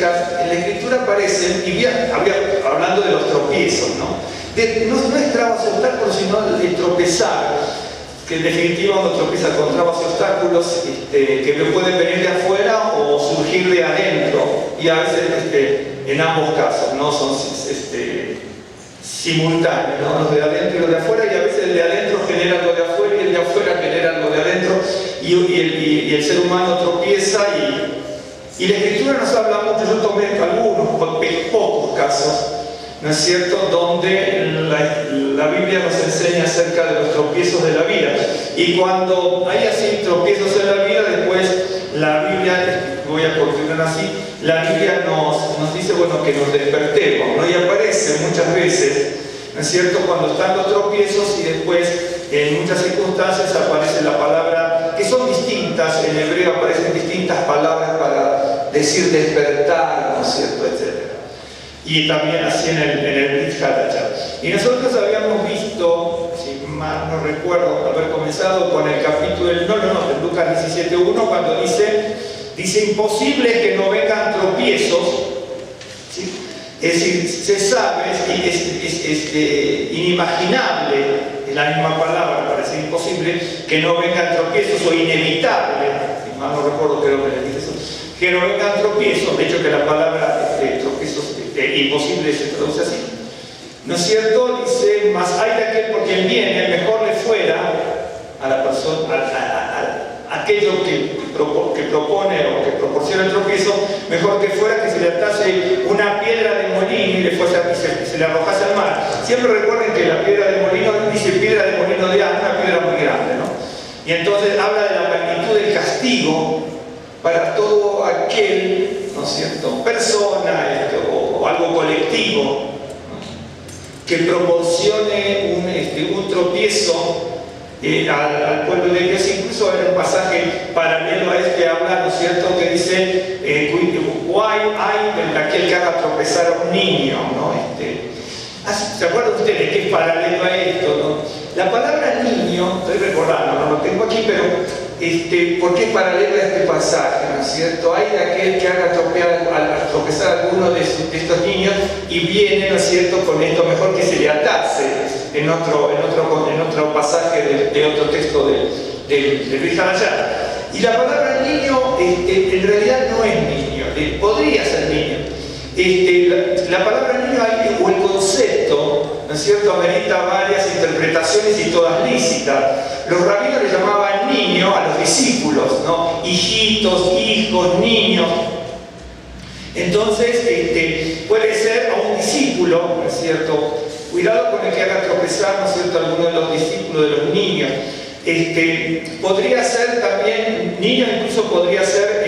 cerca, en la Escritura aparecen, y hablando de los tropiezos, ¿no? No es trabas y obstáculos, sino el tropezar, que en definitiva uno tropieza con trabas y obstáculos que me pueden venir de afuera o surgir de adentro, y a veces en ambos casos, ¿no? Son simultáneos, ¿no? Los de adentro y los de afuera, y a veces el de adentro genera algo de afuera y el de afuera genera algo de adentro, y el ser humano tropieza, y la Escritura nos habla mucho. Yo tomé algunos, pocos casos, ¿no es cierto?, donde la Biblia nos enseña acerca de los tropiezos de la vida. Y cuando hay así tropiezos en la vida, después la Biblia, voy a continuar así, la Biblia nos dice, bueno, que nos despertemos, ¿no? Y aparece muchas veces, ¿no es cierto?, cuando están los tropiezos, y después en muchas circunstancias aparece la palabra, que son distintas, en hebreo aparecen distintas palabras para decir despertar, ¿no es cierto?, etc. Y también así en el Brit Hadashah. Y nosotros habíamos visto, si mal no recuerdo, haber comenzado con el capítulo, de Lucas 17:1, cuando dice imposible que no vengan tropiezos, ¿sí? Es decir, se sabe, es inimaginable, es la misma palabra, parece imposible, que no vengan tropiezos, o inevitable, si mal no recuerdo, creo que le dije eso, que no vengan tropiezos. De hecho, que la palabra tropiezos imposible se traduce así, ¿no es cierto? Dice, mas hay de aquel por quien viene, mejor le fuera a la persona, a aquello que propone o que proporciona el tropiezo, mejor que fuera que se le atase una piedra de molino y se le arrojase al mar. Siempre recuerden que la piedra de molino dice piedra de molino de agua, una piedra muy grande, ¿no? Y entonces habla de la magnitud del castigo para todo aquel, ¿no es cierto?, persona o algo colectivo, ¿no?, que proporcione un tropiezo al pueblo de Dios. Incluso hay un pasaje paralelo a este, habla, ¿no es cierto?, que dice guay hay de aquel que haga tropezar a un niño, ¿no? ¿Se acuerdan ustedes que es paralelo a esto, no? La palabra niño, estoy recordando, no lo tengo aquí, pero ¿por qué es paralelo a este pasaje, ¿no es cierto? Hay de aquel que haga tropezar a alguno de estos niños, y viene, ¿no es cierto?, con esto, mejor que se le atase, en otro pasaje de otro texto del Brit Hadashah. Y la palabra niño en realidad no es niño, podría ser niño. La palabra niño o el concepto, ¿no es cierto?, amerita varias interpretaciones y todas lícitas. Los rabinos le llamaban niño a los discípulos, ¿no? Hijitos, hijos, niños. Entonces, puede ser a un discípulo, ¿no es cierto? Cuidado con el que haga tropezar, ¿no es cierto?, a alguno de los discípulos, de los niños. Podría ser también, niño incluso podría ser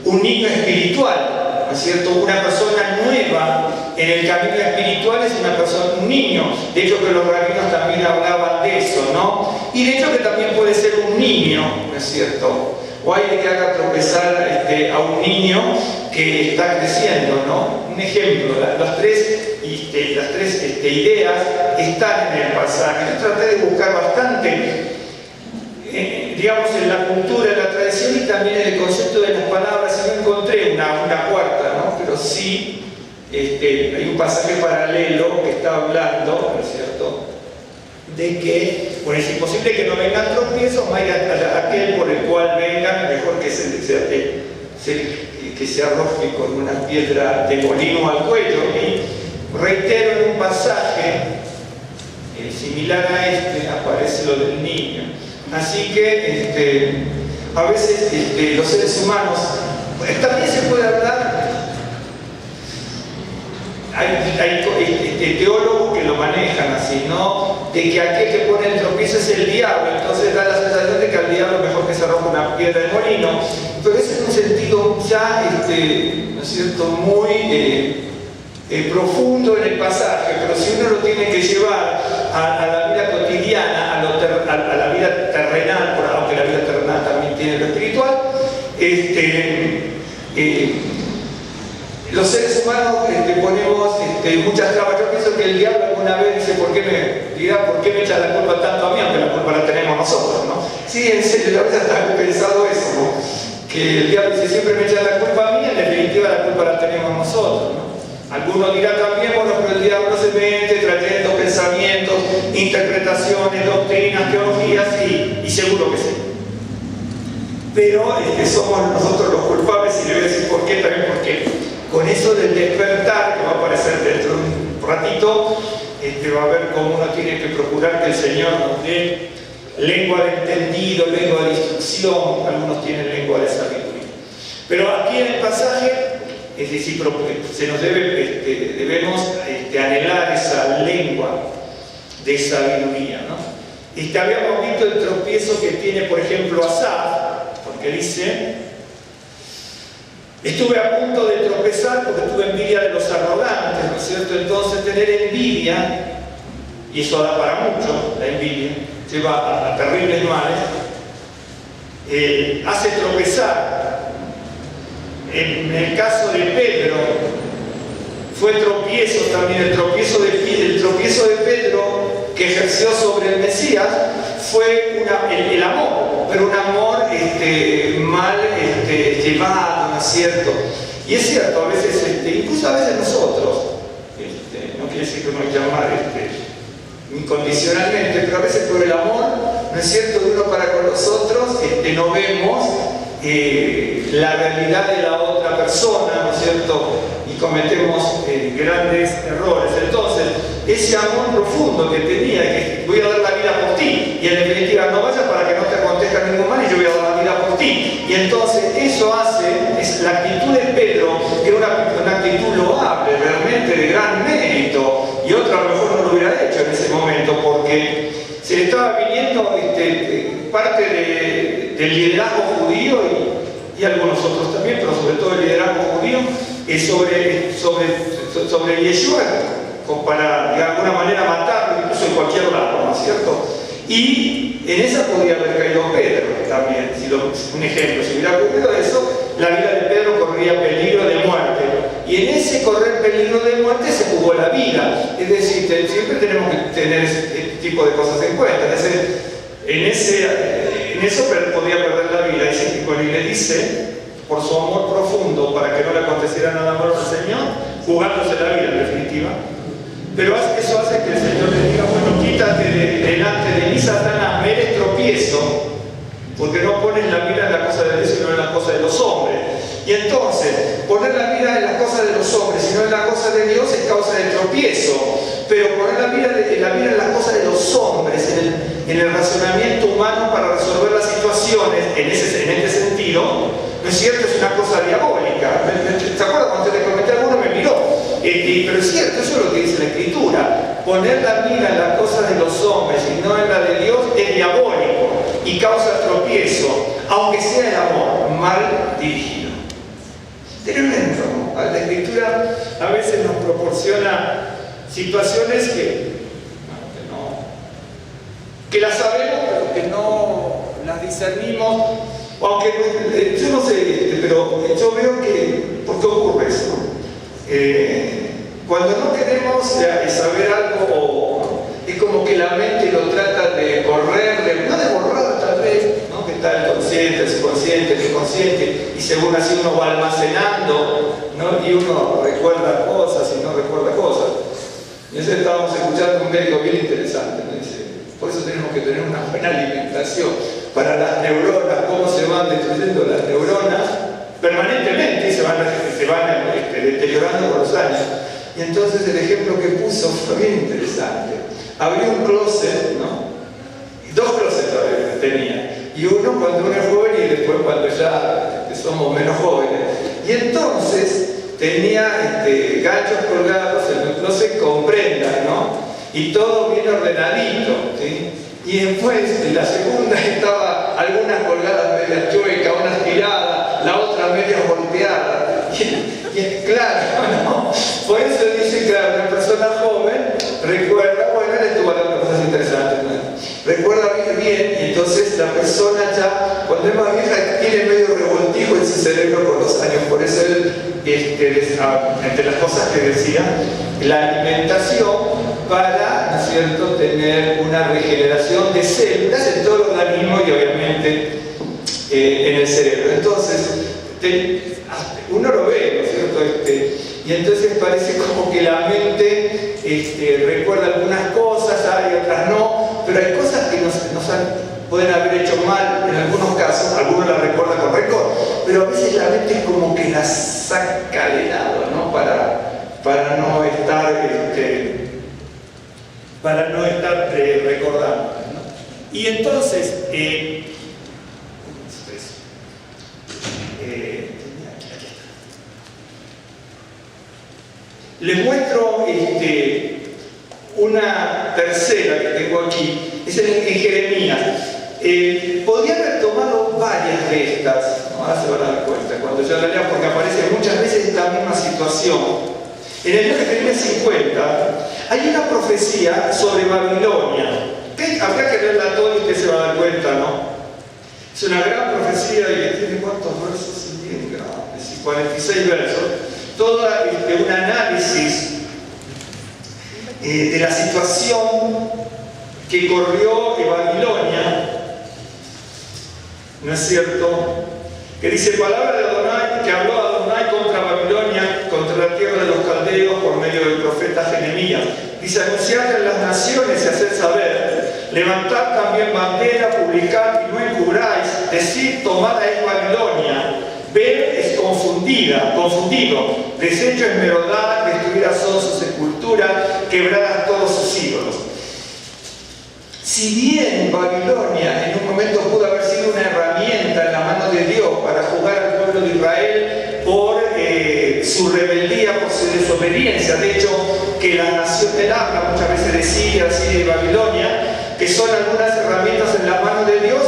un niño espiritual, ¿no es cierto? Una persona nueva en el camino espiritual es una persona, un niño. De hecho, que los rabinos también hablaban de eso, ¿no? Y de hecho que también puede ser un niño, ¿no es cierto? O hay que haga tropezar a un niño que está creciendo, ¿no? Un ejemplo, las tres ideas están en el pasaje. Yo traté de buscar bastante, digamos, en la cultura, en la tradición, y también en el concepto de las palabras, y no encontré una cuarta, ¿no? Pero sí, hay un pasaje paralelo que está hablando, ¿no es cierto?, de que, bueno, es imposible que no vengan tropiezos, más aquel por el cual vengan, mejor que se arroje con una piedra de molino al cuello. Y reitero, en un pasaje similar a aparece lo del niño. Así que a veces los seres humanos, también se puede hablar, hay teólogos que lo manejan así, ¿no?, de que aquel que pone el tropiezo es el diablo. Entonces da la sensación de que al diablo mejor que se arroja una piedra de molino, pero es en un sentido ya, ¿no es cierto?, muy profundo en el pasaje. Pero si uno lo tiene que llevar a la vida cotidiana, a la vida terrenal, aunque la vida terrenal también tiene lo espiritual, los seres humanos ponemos muchas trabas. Yo pienso que el diablo alguna vez dice, ¿por qué me echa la culpa tanto a mí, aunque la culpa la tenemos nosotros, ¿no? Sí, en serio, a veces está pensado eso, ¿no? que el diablo dice siempre me echa la culpa a mí, en definitiva la culpa la tenemos nosotros, ¿no? Algunos dirán también, bueno, pero el diablo se mete trayendo pensamientos, interpretaciones, doctrinas, teologías, y seguro que sí. Pero somos nosotros los culpables, y le voy a decir por qué, también porque con eso del despertar, que va a aparecer dentro de un ratito, va a ver cómo uno tiene que procurar que el Señor nos dé lengua de entendido, lengua de instrucción, algunos tienen lengua de sabiduría. Pero aquí en el pasaje, es decir, se nos debemos anhelar esa lengua de sabiduría, ¿no? Habíamos visto el tropiezo que tiene, por ejemplo, Asaf, porque dice: estuve a punto de tropezar porque tuve envidia de los arrogantes, ¿no es cierto? Entonces tener envidia, y eso da para mucho, la envidia, lleva a terribles males, hace tropezar. En el caso de Pedro, fue tropiezo también, el tropiezo de Pedro que ejerció sobre el Mesías fue el amor, pero un amor mal llevado, ¿no es cierto? Y es cierto, a veces, incluso a veces nosotros, no quiere decir que uno hay que amar incondicionalmente, pero a veces por el amor, ¿no es cierto?, de uno para con los otros, no vemos la realidad de la otra persona, ¿no es cierto?, y cometemos grandes errores. Entonces, ese amor profundo que tenía, que voy a dar la vida por ti, y en definitiva no vayas para que no te acontezca ningún mal y yo voy a dar la vida por ti. Y entonces eso es la actitud de Pedro, que era una actitud loable, realmente de gran mérito, y otro a lo mejor no lo hubiera hecho en ese momento, porque se le estaba viniendo parte del liderazgo judío y algunos otros también, pero sobre todo el liderazgo judío, sobre Yeshua, para de alguna manera matarlo, incluso en cualquier lado, ¿no es cierto? Y en esa podría haber caído Pedro también, un ejemplo, si hubiera ocurrido eso, la vida de Pedro corría peligro de muerte. Y en ese correr peligro de muerte se jugó la vida. Es decir, siempre tenemos que tener ese tipo de cosas en cuenta. En eso podía perder la vida. Y le dice, por su amor profundo, para que no le aconteciera nada malo al Señor, jugándose la vida en definitiva. Pero eso hace que el Señor le diga: bueno, quítate delante de mí, Satanás, me eres tropiezo, porque no pones la mira en la cosa de Dios, sino en las cosas de los hombres. Y entonces, poner la mira en las cosas de los hombres, sino en las cosas de Dios, es causa de tropiezo. Pero poner la mira en las cosas de los hombres, en el razonamiento humano para resolver las situaciones, en este sentido, ¿no es cierto?, es una cosa diabólica. ¿Se acuerdan cuando te comenté alguno me miró? Pero es cierto, eso es lo que dice la Escritura. Poner la mira en las cosas de los hombres y no en la de Dios es diabólico y causa tropiezo, aunque sea el amor mal dirigido. Tremendo, ¿no? La Escritura a veces nos proporciona situaciones que las sabemos, pero que no las discernimos, aunque yo no sé, pero yo veo que, ¿por qué ocurre eso? Cuando no queremos saber algo, es como que la mente lo trata de correr, no de borrar tal vez, ¿no?, que está el consciente, el subconsciente, el inconsciente, y según así uno va almacenando, ¿no?, y uno recuerda cosas y no recuerda cosas. Y eso estábamos escuchando un médico bien interesante, ¿no? Dice, por eso tenemos que tener una buena alimentación para las neuronas, cómo se van destruyendo las neuronas permanentemente y se van deteriorando con los años. Y entonces el ejemplo que puso fue bien interesante. Había un closet, ¿no? Y dos closets tenía. Y uno cuando uno es joven y después cuando ya somos menos jóvenes. Y entonces tenía ganchos colgados en el closet con prendas, ¿no? Y todo bien ordenadito, ¿sí? Y después, en la segunda, estaba algunas colgadas medias chuecas, unas tiradas, la otra media volteada. Y claro, ¿no? Por eso dice, claro, una persona joven recuerda, bueno, él estuvo hablando cosas interesantes, ¿no? Recuerda bien, y entonces la persona ya, cuando es más vieja, tiene medio revoltijo en su cerebro con los años. Por eso él, entre las cosas que decía, la alimentación para, ¿no es cierto?, tener una regeneración de células en todo el organismo y obviamente en el cerebro. Entonces, uno lo ve, ¿no es cierto? Y entonces parece como que la mente recuerda algunas cosas, hay otras no, pero hay cosas que pueden haber hecho mal en algunos casos, algunos las recuerdan con rencor, pero a veces la mente como que la saca de lado, ¿no? Para no estar, recordando, ¿no? Y entonces, les muestro una tercera que tengo aquí, es en Jeremías. Podría haber tomado varias de estas, ¿no? Ahora se van a dar cuenta cuando yo la lea, porque aparece muchas veces esta misma situación. En el libro de Jeremías 50 hay una profecía sobre Babilonia. Habrá que leerla toda y usted se va a dar cuenta, ¿no? Es una gran profecía y tiene ¿cuántos versos? Bien grandes, 46 versos. Toda un análisis de la situación que corrió en Babilonia, ¿no es cierto? Que dice palabra de Adonai, que habló Adonai contra Babilonia, contra la tierra de los caldeos por medio del profeta Jeremías. Dice, anunciar en las naciones y hacer saber, levantad también bandera, publicad y no encubráis, decid, tomada es Babilonia. Ver es confundido, deshecho es Merodach, destruidas son su sepultura, quebradas todos sus ídolos. Si bien Babilonia en un momento pudo haber sido una herramienta en la mano de Dios para juzgar al pueblo de Israel por su rebeldía, por su desobediencia, de hecho que la nación del habla muchas veces de Siria, de Babilonia, que son algunas herramientas en la mano de Dios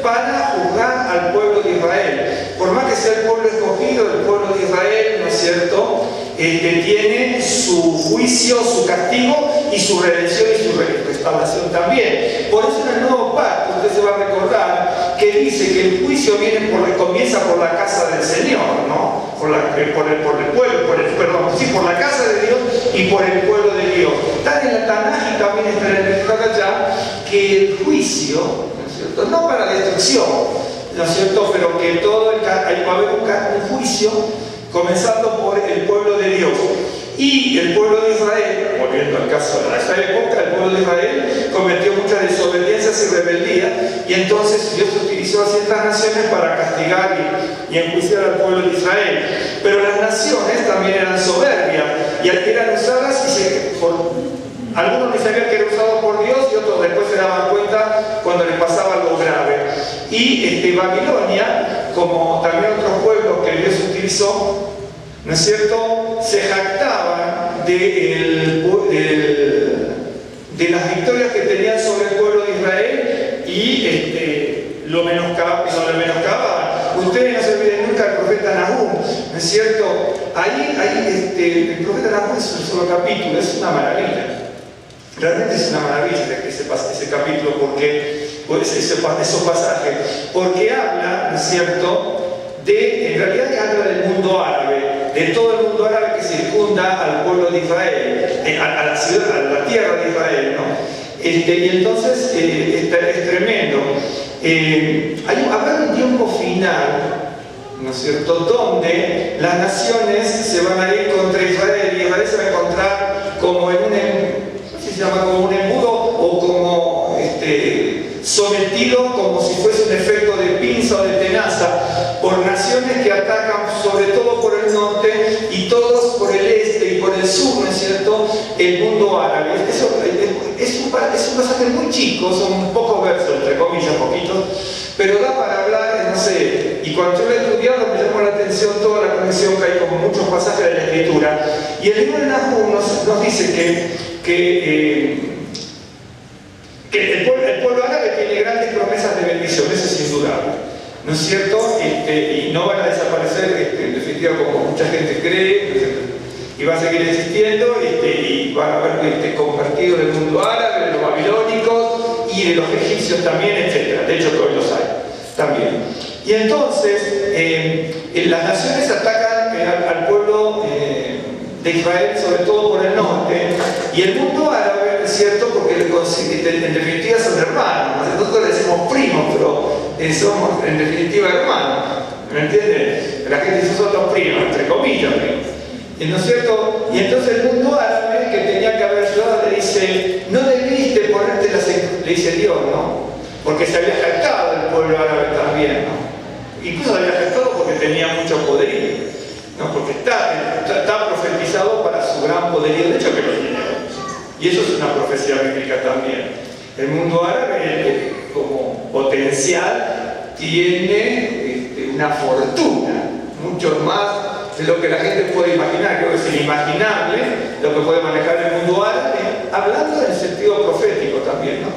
para juzgar al pueblo de Israel. Por más que sea el pueblo escogido, el pueblo de Israel, ¿no es cierto?, tiene su juicio, su castigo y su redención y su restauración también. Por eso en el nuevo pacto usted se va a recordar que dice que el juicio comienza por la casa del Señor, ¿no? Por la casa de Dios y por el pueblo de Dios. Tan en la Tanaj y también está en el allá que el juicio, ¿no es cierto?, no para destrucción, ¿no es cierto?, pero que va a haber un juicio comenzando por el pueblo de Dios. Y el pueblo de Israel, volviendo al caso de esta época, el pueblo de Israel cometió muchas desobediencias y rebeldías, y entonces Dios utilizó a ciertas naciones para castigar y enjuiciar al pueblo de Israel. Pero las naciones también eran soberbias y eran usadas algunos ni sabían que era usado por Dios y otros después se daban cuenta cuando les pasaba algo grave. Y Babilonia, como también otros pueblos que Dios utilizó, ¿no es cierto?, se jactaban de las victorias que tenían sobre el pueblo de Israel y lo menoscababan. Ustedes no se olviden nunca del profeta Nahum, ¿no es cierto? Ahí el profeta Nahum es un solo capítulo, es una maravilla. Realmente es una maravilla ese capítulo, porque esos pasajes, porque habla, ¿no es cierto?, en realidad habla del mundo árabe, de todo el mundo árabe que circunda al pueblo de Israel, a la ciudad, a la tierra de Israel, ¿no? Y entonces es tremendo. Habrá un tiempo final, ¿no es cierto?, donde las naciones se van a ir contra Israel y Israel se va a encontrar como en como un embudo o como sometido, como si fuese un efecto de pinza o de tenaza, por naciones que atacan sobre todo por el norte y todos por el este y por el sur, ¿no es cierto?, el mundo árabe. Es un pasaje muy chico, son pocos versos, entre comillas, poquitos, pero da para hablar, no sé, y cuando yo lo he estudiado me llamó la atención toda la conexión que hay con muchos pasajes de la Escritura. Y el libro de Nahum nos dice que el pueblo árabe tiene grandes promesas de bendición, eso es indudable, ¿no es cierto? Y no van a desaparecer, en definitiva, como mucha gente cree, y va a seguir existiendo, y van a haber convertido del mundo árabe, de los babilónicos y de los egipcios también, etc. De hecho, todos los hay también. Y entonces, las naciones atacan al pueblo de Israel, sobre todo por el norte, y el mundo árabe, ¿es cierto?, porque en definitiva son hermanos. Nosotros le decimos primos, pero somos en definitiva hermanos, ¿me entienden? La gente dice, son los primos, entre comillas, primos. ¿No es cierto? Y entonces el mundo árabe, que tenía que haber ayudado, le dice, no debiste ponerte le dice Dios, ¿no? Porque se había jactado el pueblo árabe también, ¿no? Incluso se había jactado porque tenía mucho poderío, ¿no? Porque está profetizado para su gran poderío, de hecho que lo tiene. Y eso es una profecía bíblica también. El mundo árabe, como potencial, tiene una fortuna, mucho más de lo que la gente puede imaginar. Creo que es inimaginable lo que puede manejar el mundo árabe, hablando en el sentido profético también, ¿no?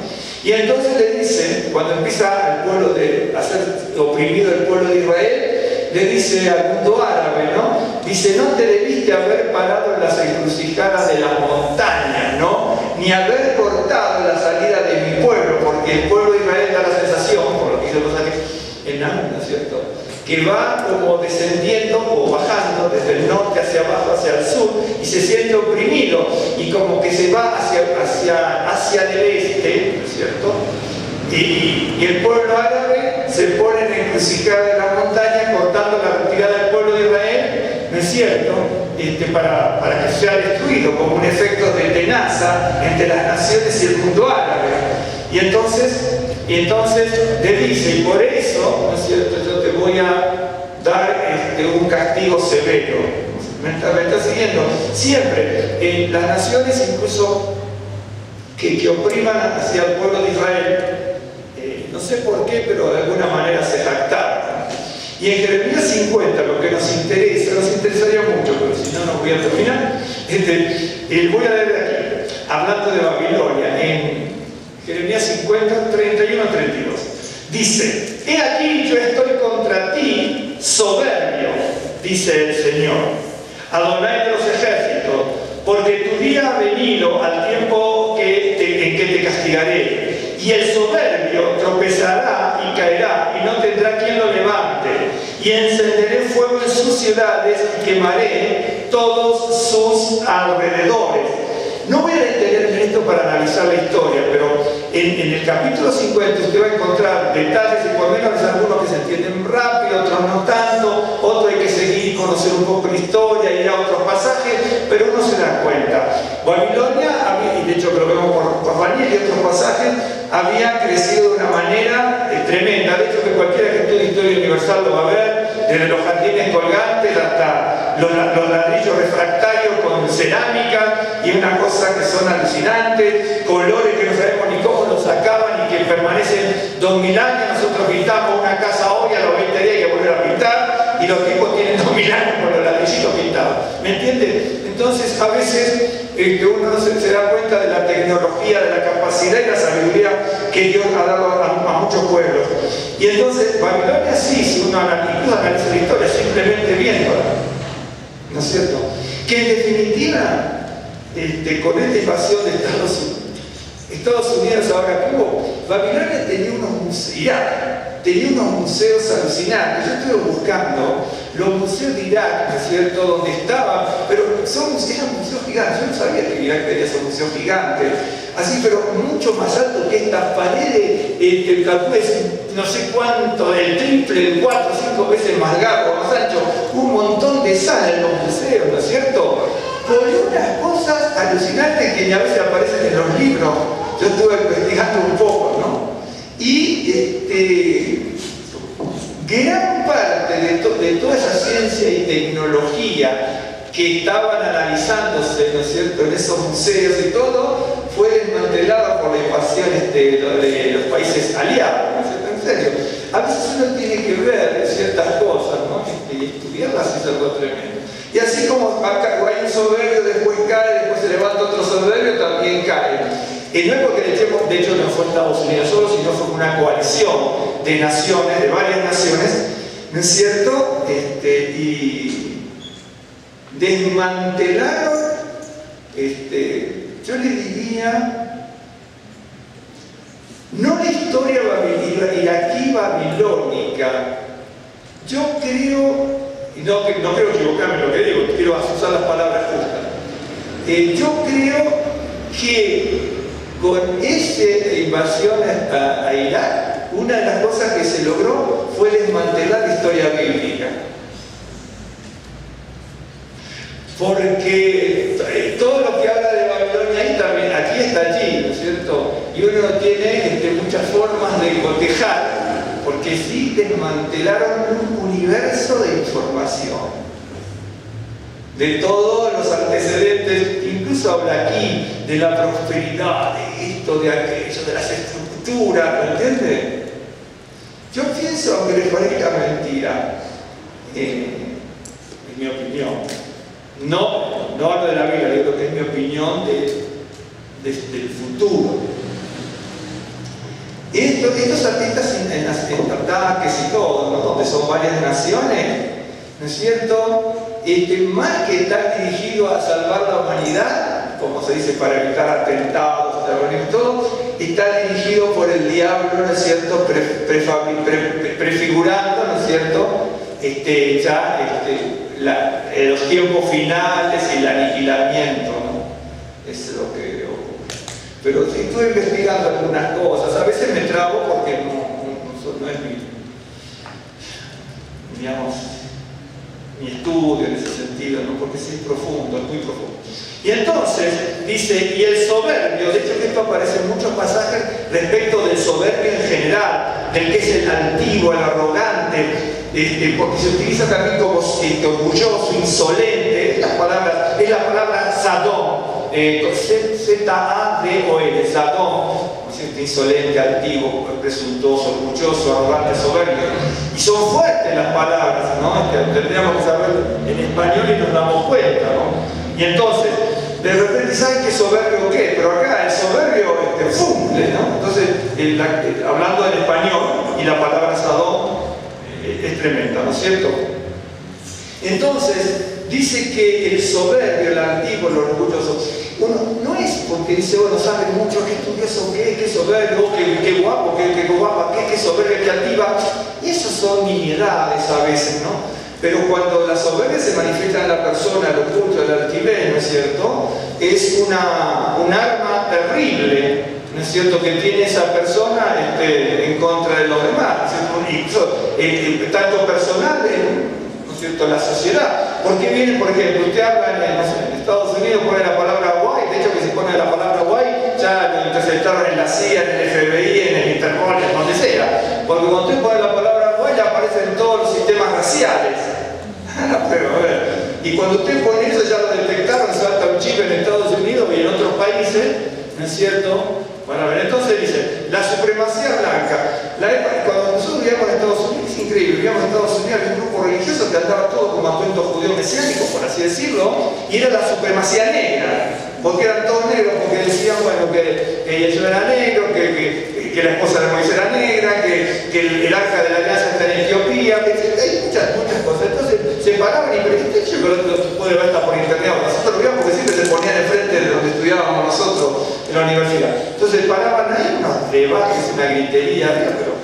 Y entonces le dice, cuando empieza el pueblo a ser oprimido el pueblo de Israel, le dice al mundo árabe, ¿no? Dice, no te debiste haber parado en las encrucijadas de las montañas, ¿no? Ni haber cortado la salida de mi pueblo, porque el pueblo de Israel da la sensación, por lo que dice los en Amén, ¿no es cierto?, que va como descendiendo o bajando desde el norte hacia abajo, hacia el sur, y se siente oprimido, y como que se va hacia el este, ¿no es cierto? Y el pueblo árabe se pone en encrucijada de la montaña, cortando la retirada del pueblo de Israel, ¿no es cierto?, para que sea destruido, como un efecto de tenaza entre las naciones y el mundo árabe. Y entonces le dice, y por eso, ¿no es cierto?, yo te voy a dar un castigo severo. ¿Me está siguiendo? Siempre, las naciones incluso que opriman hacia el pueblo de Israel, no sé por qué, pero de alguna manera se jactaron. Y en Jeremías 50, lo que nos interesaría mucho, pero si no, no voy a terminar, voy a leer de aquí, hablando de Babilonia, en Jeremías 50, 31 a 32. Dice, he aquí yo estoy contra ti, soberbio, dice el Señor, Adonai de los ejércitos, porque tu día ha venido al tiempo en que te castigaré. Y el soberbio tropezará y caerá, y no tendrá quien lo levante. Y encenderé fuego en sus ciudades y quemaré todos sus alrededores. No voy a detenerme en esto para analizar la historia, pero en el capítulo 50 usted va a encontrar detalles, y por menos algunos que se entienden rápido, otros no tanto, otros hay que seguir y conocer un poco la historia, ir a otros pasajes, pero uno se da cuenta. Babilonia, y de hecho que lo vemos por Daniel y otros pasajes, había crecido de una manera tremenda. De hecho que cualquiera que estudie historia universal lo va a ver, desde los jardines colgantes hasta los ladrillos refractarios con cerámica, y una cosa que son alucinantes, colores que no sabemos ni cómo los sacaban y que permanecen 2000 años. Nosotros pintamos una casa hoy, a los 20 días hay que volver a pintar, y los tipos tienen 2000 años con los ladrillitos pintados. ¿Me entienden? Entonces a veces uno no se da cuenta de la tecnología, de la capacidad y la sabiduría que Dios ha dado a muchos pueblos. Y entonces Babilonia sí, si uno analiza la historia simplemente viéndola, ¿no es cierto?, que en definitiva con esta invasión de Estados Unidos ahora que hubo, Babilonia tenía unos museos, Irak tenía unos museos alucinantes. Yo estuve buscando los museos de Irak, ¿no es cierto?, donde estaban, pero eran museos gigantes. Yo no sabía que Irak tenía esos museos gigantes, así, pero mucho más alto que estas paredes, no sé cuánto, el triple, el 4 o 5 veces más largo, más ancho, un montón de salas en los museos, ¿no es cierto?, por unas cosas alucinantes que a veces aparecen en los libros. Yo estuve investigando un poco, ¿no? Y gran parte de toda esa ciencia y tecnología que estaban analizándose, ¿no es cierto?, en esos museos y todo, fue desmantelada por las invasiones de los países aliados, ¿no es cierto? En serio, a veces uno tiene que ver ciertas cosas, ¿no?, y estudiarlas es algo tremendo. Y así como acá hay un soberbio, después cae, después se levanta otro soberbio, también cae. Y no es porque le echemos, de hecho no fue Estados Unidos solo, sino fue una coalición de naciones, de varias naciones, ¿no es cierto?, y desmantelaron, yo le diría, no la historia iraquí babilónica, yo creo, y no quiero equivocarme en lo que digo, quiero usar las palabras justas, yo creo que con esa invasión a Irak, una de las cosas que se logró fue desmantelar la historia bíblica. Porque todo lo que habla de Babilonia ahí también, aquí está allí, ¿no es cierto? Y uno tiene muchas formas de cotejar, porque sí desmantelaron un universo de información, de todos los antecedentes, incluso habla aquí de la prosperidad, de esto, de aquello, de las estructuras, ¿me entiende? Yo pienso, aunque les parezca mentira, en mi opinión, no hablo de la Biblia, digo que es mi opinión del futuro. Estos artistas en ataques y todo, ¿no? Donde son varias naciones, ¿no es cierto? Más que estar dirigido a salvar la humanidad, como se dice, para evitar atentados, terrorismo y todo, está dirigido por el diablo, ¿no es cierto? Prefigurando, ¿no es cierto? Los tiempos finales y el aniquilamiento, ¿no? Eso es lo que ocurre. Pero si estuve investigando algunas cosas, a veces me trabo porque no es mi estudio en ese sentido, ¿no? Porque sí es profundo, es muy profundo. Y entonces dice, y el soberbio, de hecho que esto aparece en muchos pasajes respecto del soberbio en general, del que es el antiguo, el arrogante, porque se utiliza también como orgulloso, insolente. Estas palabras, es la palabra Sadón, Z-A-D-O-N, Sadón, insolente, altivo, presuntuoso, orgulloso, arrogante, soberbio. Y son fuertes las palabras, ¿no? Tendríamos que saber en español y nos damos cuenta, ¿no? Y entonces, de repente, ¿saben qué soberbio qué? Pero acá el soberbio funde, ¿no? Entonces, hablando en español, y la palabra Sadón es tremenda, ¿no es cierto? Entonces, dice que el soberbio, el antiguo, el orgulloso, uno no es porque dice, bueno, sabe mucho, qué estudioso, qué soberbio, qué guapo, qué guapa, qué soberbia, qué altiva. Y esas son nimiedades a veces, ¿no? Pero cuando la soberbia se manifiesta en la persona, el oculto, el altivez, ¿no es cierto? Es un arma terrible, ¿no es cierto?, que tiene esa persona en contra de los demás, ¿no es cierto? Y tanto personal, ¿no es cierto?, la sociedad. ¿Por qué viene, por ejemplo, usted habla en Estados Unidos, pone la palabra guay, de hecho que se pone la palabra guay, ya lo interceptaron en la CIA, en el FBI, en el Interpol, en donde sea. Porque cuando usted pone la palabra guay, ya aparecen todos los sistemas raciales. Pero a ver, y cuando usted pone eso, ya lo detectaron, salta un chip en Estados Unidos y en otros países, ¿no es cierto? Bueno, a ver, entonces dice, la supremacía blanca. Cuando nosotros vivíamos en Estados Unidos, es increíble, vivíamos en Estados Unidos, había un grupo religioso que andaba todo como a cuento judío mesiánico, por así decirlo, y era la supremacía negra, porque eran todos negros, porque decían, bueno, que ellos eran negros, que la esposa de Moisés era negra, que el arca de la alianza está en Etiopía, que hay muchas cosas. Entonces se paraban y pregunté, yo creo que lo puede ver hasta por internet, nosotros lo veíamos porque siempre se ponían enfrente de donde estudiábamos nosotros en la universidad. Entonces paraban ahí unos debates, una gritería, pero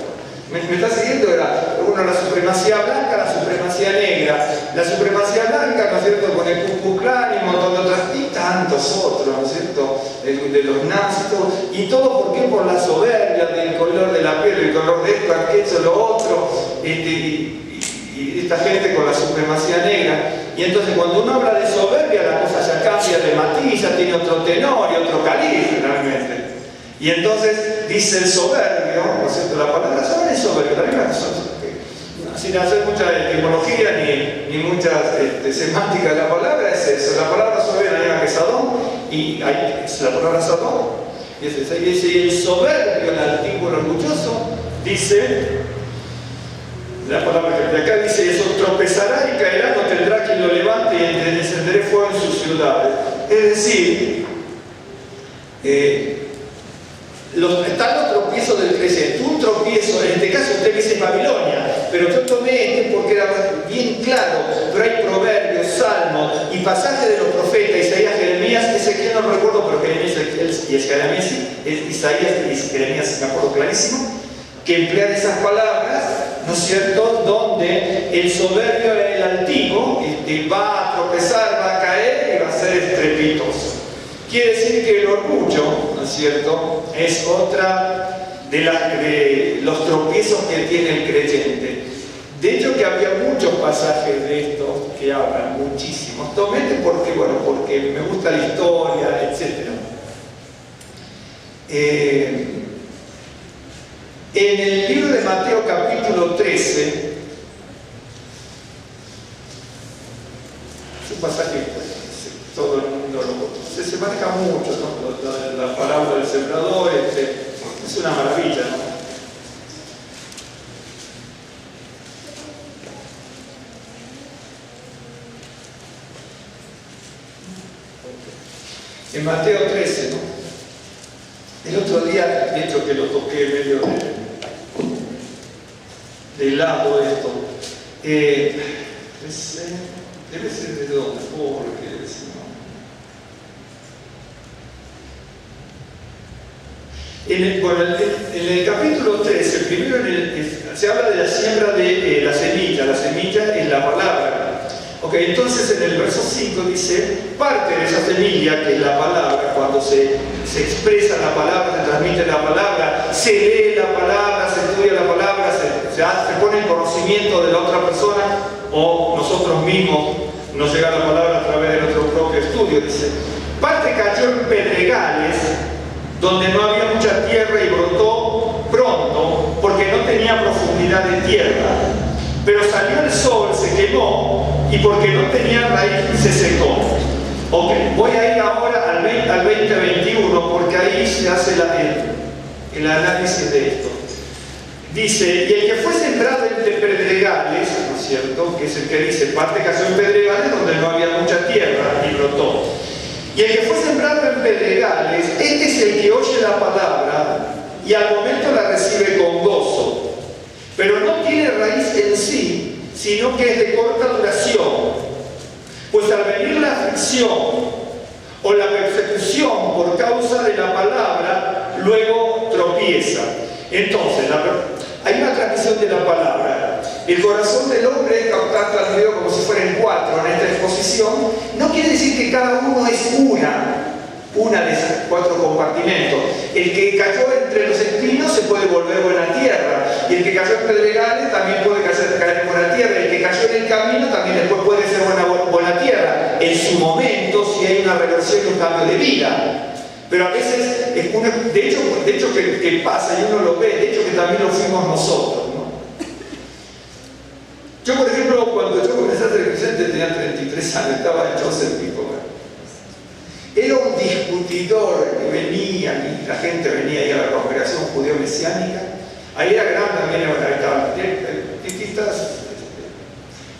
¿me está siguiendo? Era la supremacía blanca, la supremacía negra. La supremacía blanca, ¿no es cierto?, con el Ku Klux Klan y un montón de otras, y tantos otros, ¿no es cierto?, de los nazis, y todo, ¿por qué? Por la soberbia del color de la piel, el color de esto, aquello, lo otro, y esta gente con la supremacía negra. Y entonces cuando uno habla de soberbia, la cosa ya cambia de matiz, ya tiene otro tenor y otro calibre realmente. Y entonces dice el soberbio, ¿no es cierto? La palabra soberbio es soberbio, también la sin hacer mucha etimología ni mucha semántica de la palabra, es eso. La palabra soberbia la llama que Sadón, y ahí es la palabra Sadón. Y dice, el soberbio, el antiguo, el orgulloso, dice, la palabra que de acá dice, eso tropezará y caerá, no tendrá quien lo levante y encenderé fuego en sus ciudades. Es decir, están los tropiezos del creyente. Un tropiezo, en este caso usted dice Babilonia, pero yo tomé este porque era bien claro, pero hay proverbios, salmos y pasajes de los profetas, Isaías, Jeremías, Ezequiel no recuerdo, pero Jeremías y Jeremías, Isaías y Jeremías me acuerdo clarísimo, que emplean esas palabras, ¿no es cierto?, donde el soberbio, el altivo, va a tropezar, va a caer y va a ser estrepitoso. Quiere decir que el orgullo, ¿no es cierto?, es otra de los tropiezos que tiene el creyente. De hecho, que había muchos pasajes de estos que hablan, muchísimos. Tomé porque me gusta la historia, etc. En el libro de Mateo capítulo 13, es un pasaje que todo el mundo lo conoce, se maneja mucho, ¿no? La parábola del sembrador, es una maravilla, ¿no? En Mateo 13, ¿no? El otro día, de hecho que lo toqué medio de lado esto, debe ser de dónde, porque debe ser, ¿no? En el capítulo 13, primero se habla de la siembra de la semilla es la palabra. Okay, entonces en el verso 5 dice, parte de esa semilla, que es la palabra, cuando se expresa la palabra, se transmite la palabra, se lee la palabra, se estudia la palabra, se pone en conocimiento de la otra persona, o nosotros mismos nos llega la palabra a través de nuestro propio estudio. Dice, parte cayó en pedregales, donde no había mucha tierra y brotó pronto, porque no tenía profundidad de tierra. Pero salió el sol, se quemó, y porque no tenía raíz se secó. Ok, voy a ir ahora al 2021, porque ahí se hace el análisis de esto. Dice, y el que fue sembrado entre pedregales, ¿no es cierto? Que es el que dice, parte cayó en pedregales donde no había mucha tierra y brotó. Y el que fue sembrado en pedregales, este es el que oye la palabra y al momento la recibe con gozo. Pero no tiene raíz en sí, sino que es de corta duración. Pues al venir la aflicción o la persecución por causa de la palabra, luego tropieza. Entonces, hay una transmisión de la palabra. El corazón del hombre está transmitido como si fueran cuatro en esta exposición. No quiere decir que cada uno es una de esos cuatro compartimentos. El que cayó entre los espinos se puede volver buena tierra, y el que cayó en pedregales también puede caer en buena tierra, el que cayó en el camino también después puede ser buena tierra, en su momento, si hay una reversión y un cambio de vida. Pero a veces, de hecho que pasa y uno lo ve, de hecho que también lo fuimos nosotros, ¿no? Yo, por ejemplo, cuando yo comencé a ser creyente tenía 33 años, estaba en Joseph Pico. Era un discutidor que venía, y la gente venía ahí a la congregación judeo-mesiánica. Ahí era grande, también estaban distintas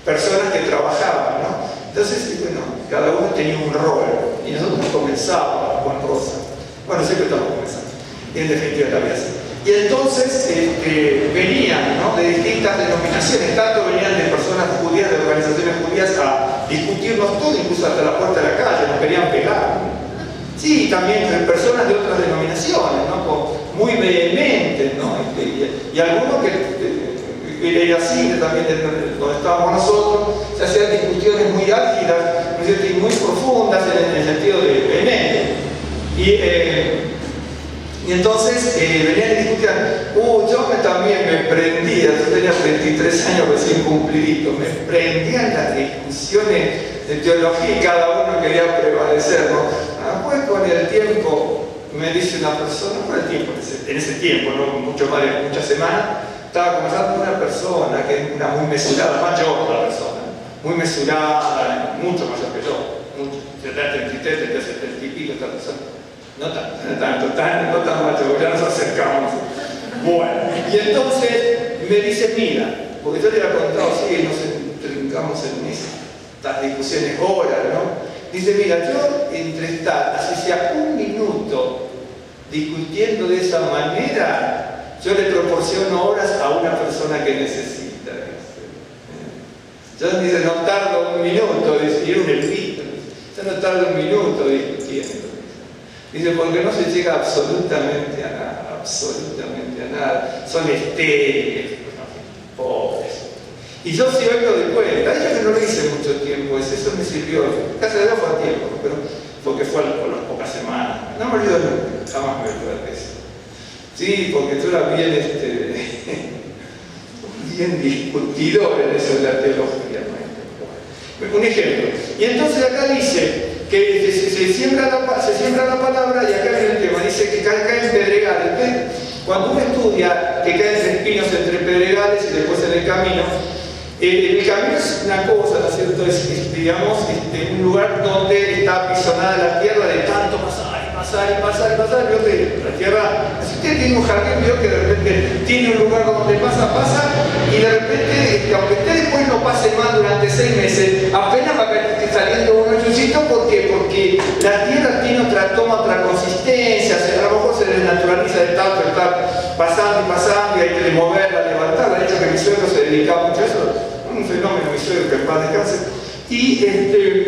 personas que trabajaban, ¿no? Entonces, bueno, cada uno tenía un rol, y nosotros comenzábamos con Rosa. Bueno, siempre estamos comenzando, y en definitiva también así. Y entonces venían, ¿no?, de distintas denominaciones, tanto venían de personas judías, de organizaciones judías, a discutirnos todo, incluso hasta la puerta de la calle, nos querían pegar. Sí, también personas de otras denominaciones, ¿no?, muy vehementes, ¿no?, y algunos que era así, también donde estábamos nosotros, se hacían discusiones muy álgidas, y muy profundas en el sentido de vehemente. Y entonces venían y discutían, yo también me prendía, yo tenía 23 años recién cumplidito, me prendían las discusiones de teología y cada uno quería prevalecer, ¿no? Pues con el tiempo, me dice una persona, con el tiempo, en ese tiempo, no mucho más de muchas semanas, estaba conversando con una persona que era muy mesurada, mayor la persona, muy mesurada, mucho mayor que yo, mucho, 33, 70 y pico, esta persona. No tan macho, ya nos acercamos. Bueno, y entonces me dice, mira, porque yo le había contado, sí, nos entrincamos en estas discusiones horas, ¿no? Dice, mira, yo entre estar, así sea un minuto, discutiendo de esa manera, yo le proporciono horas a una persona que necesita. Yo dice, no tardo un minuto, dice, y era un elfito, yo no tardo un minuto discutiendo. Dice, porque no se llega absolutamente a nada, son estériles, pobres. Y yo sí vengo de cuenta, yo que no lo hice mucho tiempo, eso me sirvió, casi de fue a tiempo, pero porque fue por las pocas semanas, no me olvido nunca, jamás me olvido de eso. Sí, porque tú eras bien, bien discutidor en eso de la teología. Un ejemplo. Y entonces acá dice que se siembra la palabra, y acá viene el tema, dice que cae en pedregales. Cuando uno estudia que caen espinos entre pedregales y después en el camino es una cosa, ¿no es cierto? Es digamos, un lugar donde está apisonada la tierra de tanto pasar. Veo que la tierra, si usted tiene un jardín, veo que de repente tiene un lugar donde pasa, y de repente, aunque usted después no pase más durante 6 meses, apenas va a saliendo un hoyucito porque la tierra toma otra consistencia, a lo mejor se desnaturaliza de tanto estar pasando y hay que moverla, levantarla. De hecho, que mi suegro se dedicaba mucho a eso, un fenómeno, mi suegro, que en paz descanse. Y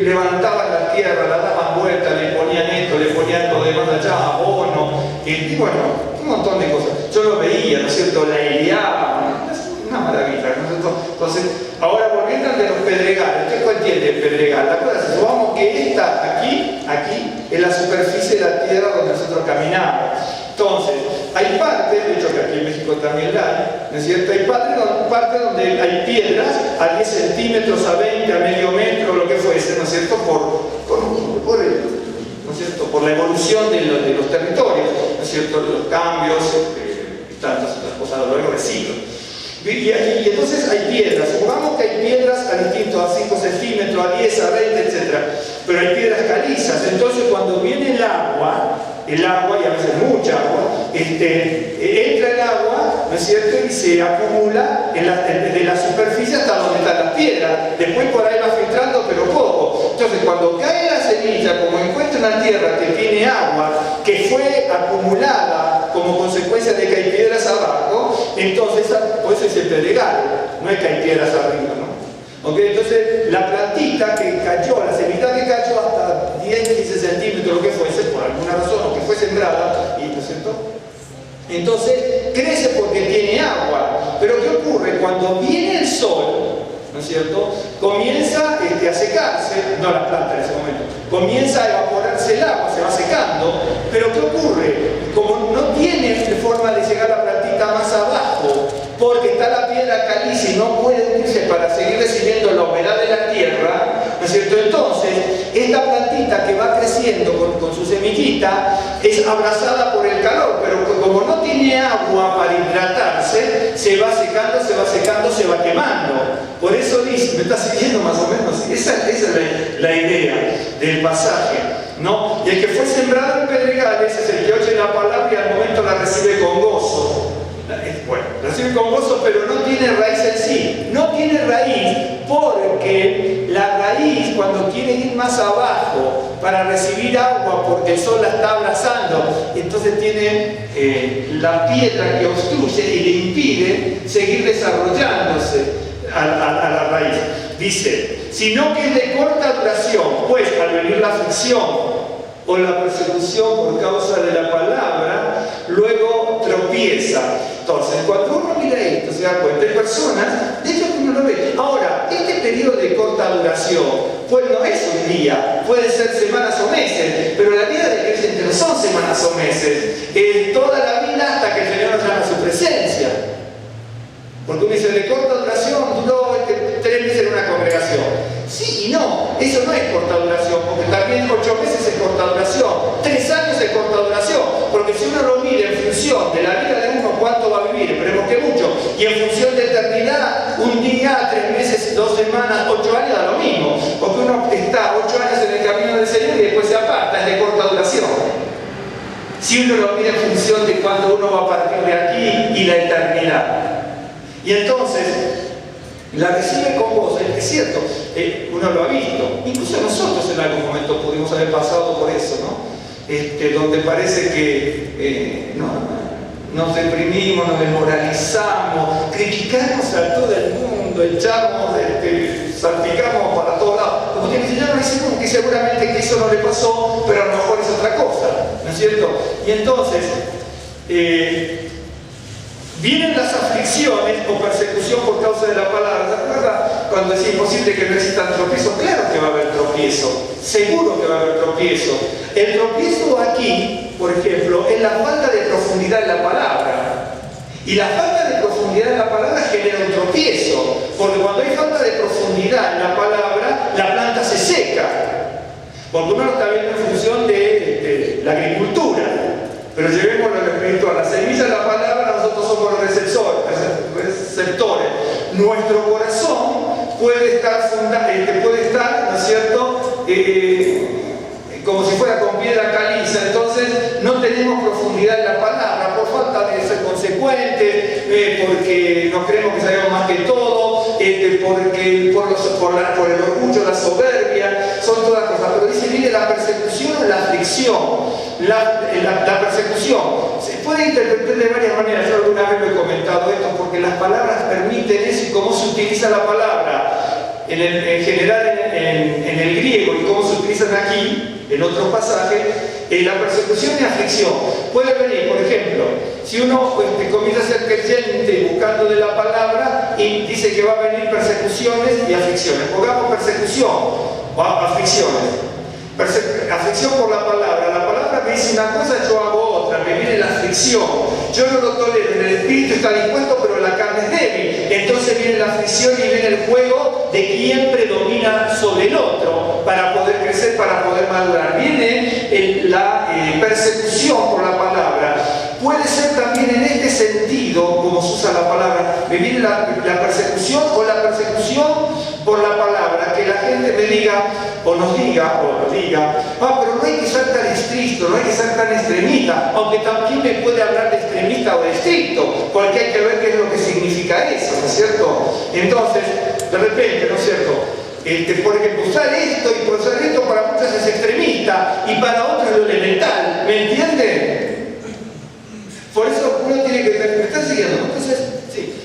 levantaban la tierra, la daban vuelta, le ponían esto, le ponían lo demás allá, abono, y bueno, un montón de cosas. Yo lo veía, ¿no es cierto? La aireaban, es una maravilla, ¿no es cierto? Entonces, ahora volviendo de los pedregales, ¿usted entiende el pedregal? ¿La cosa? Supongamos que esta, aquí, es la superficie de la tierra donde nosotros caminamos. Entonces, hay partes, de hecho que aquí en México también la hay, ¿no es cierto? Hay partes donde hay piedras a 10 centímetros, a 20, a medio metro, lo que fuese, ¿no es cierto? ¿No es cierto? Por la evolución de los territorios, ¿no es cierto? Los cambios, tantas otras cosas a lo largo de siglos. Y entonces hay piedras, supongamos que hay piedras a distintos, a 5 centímetros, a 10, a 20, etc. Pero hay piedras calizas, entonces cuando viene el agua, y a veces mucha agua, entra el agua, ¿no es cierto? Y se acumula de la superficie hasta donde están las piedras. Después por ahí va filtrando, pero poco. Entonces cuando cae la semilla, como encuentra una tierra que tiene agua, que fue acumulada como consecuencia de que hay piedras abajo, entonces pues es el pedregal, no es que hay piedras arriba, ¿no? ¿Okay? Entonces la plantita que cayó, la semilla que cayó hasta 10, 15 centímetros, lo que fuese, por alguna razón, o que fue sembrada, ¿no es cierto? Entonces crece porque tiene agua. Pero ¿qué ocurre? Cuando viene el sol, ¿no es cierto? Comienza a secarse, no la planta en ese momento, comienza a evaporarse el agua, se va secando, pero ¿qué ocurre? Como no tiene forma de llegar la plantita más abajo, porque está la piedra caliza y no puede unirse para seguir recibiendo la humedad de la tierra, ¿no es cierto? Entonces, esta plantita que va creciendo con su semillita es abrazada por el calor, pero como no tiene agua para hidratarse, se va secando, se va quemando. Por eso dice, ¿me está siguiendo más o menos? Esa es la idea del pasaje, ¿no? Y el que fue sembrado en pedregales es el que oye la palabra y al momento la recibe con gozo. Bueno, recibe con gozo, pero no tiene raíz en sí. No tiene raíz porque la raíz, cuando quiere ir más abajo para recibir agua, porque el sol la está abrazando, entonces tiene la piedra que obstruye y le impide seguir desarrollándose a la raíz. Dice, sino que es de corta duración, pues al venir la aflicción o la persecución por causa de la palabra, luego tropieza. Entonces, cuando uno mira esto, se da cuenta, hay personas, de hecho uno lo ve. Ahora, este periodo de corta duración, pues no es un día, puede ser semanas o meses, pero la vida del creyente no son semanas o meses, es toda la vida hasta que el Señor nos llama a su presencia. Porque uno dice, de corta duración, duró 3 meses en una congregación. Sí y no, eso no es corta duración, porque también 8 meses es corta duración, 3 años es corta duración, porque si uno lo mide en función de la vida de uno, cuánto va a vivir, esperemos que mucho, y en función de eternidad, un día, 3 meses, 2 semanas, 8 años da lo mismo, porque uno está 8 años en el camino del Señor y después se aparta, es de corta duración. Si uno lo mide en función de cuándo uno va a partir de aquí y la eternidad. Y entonces, la recibe con gozo, es cierto, uno lo ha visto, incluso nosotros en algún momento pudimos haber pasado por eso, ¿no? Donde parece que nos deprimimos, nos desmoralizamos, criticamos a todo el mundo, echamos, salpicamos para todos lados, como que el Señor no dice que seguramente que eso no le pasó, pero a lo mejor es otra cosa, ¿no es cierto? Y entonces, Vienen las aflicciones o persecución por causa de la palabra. ¿Se acuerda cuando es imposible que no existan tropiezos? Claro que va a haber tropiezo, seguro que va a haber tropiezo. El tropiezo aquí, por ejemplo, es la falta de profundidad en la palabra. Y la falta de profundidad en la palabra genera un tropiezo, porque cuando hay falta de profundidad en la palabra, la planta se seca. Porque uno lo está viendo en función de la agricultura. Pero llevémoslo al espiritual. La semilla de la palabra, nosotros somos los receptores. Nuestro corazón puede estar, ¿no es cierto?, como si fuera con piedra caliza. Entonces no tenemos profundidad en la palabra por falta de ser consecuentes, porque nos creemos que sabemos más que todo, porque por el orgullo, la soberbia, son todas cosas. Pero dice, mire, la persecución o la aflicción. La persecución se puede interpretar de varias maneras. Yo alguna vez lo he comentado esto, porque las palabras permiten eso, y cómo se utiliza la palabra en general en el griego y cómo se utilizan aquí en otros pasajes. La persecución y aflicción puede venir, por ejemplo, si uno comienza a ser creyente buscando de la palabra y dice que va a venir persecuciones y aflicciones. Pongamos persecución o aflicciones. Aflicción por la palabra me dice una cosa, yo hago otra, me viene la aflicción, yo no lo tolero, el espíritu está dispuesto pero la carne es débil, entonces viene la aflicción y viene el juego de quién predomina sobre el otro para poder crecer, para poder madurar. Viene la persecución por la palabra. Puede ser también en este sentido, como se usa la palabra, me viene la persecución o la persecución por la palabra, que la gente me diga, o nos diga, pero no hay que ser tan estricto, no hay que ser tan extremista, aunque también me puede hablar de extremista o de estricto, porque hay que ver qué es lo que significa eso, ¿no es cierto? Entonces, de repente, ¿no es cierto? Por ejemplo, usar esto y por usar esto para muchos es extremista y para otros es lo elemental, ¿me entienden? Por eso uno tiene que... ¿Me están siguiendo?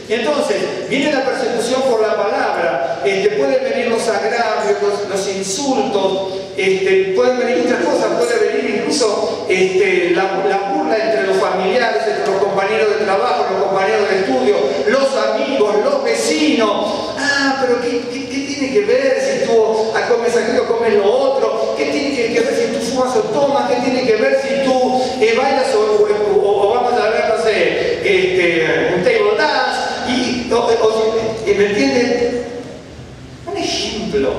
Entonces, viene la persecución por la palabra, pueden venir los agravios, los insultos, pueden venir muchas cosas, puede venir incluso la burla entre los familiares, entre los compañeros de trabajo, los compañeros de estudio, los amigos, los vecinos. Pero ¿qué tiene que ver si tú comes aquello, comes lo otro? ¿Qué tiene que ver si tú fumas o tomas? ¿Qué tiene que ver si tú bailas o vamos a ver, no sé, un table dance? ¿Me entienden? Un ejemplo.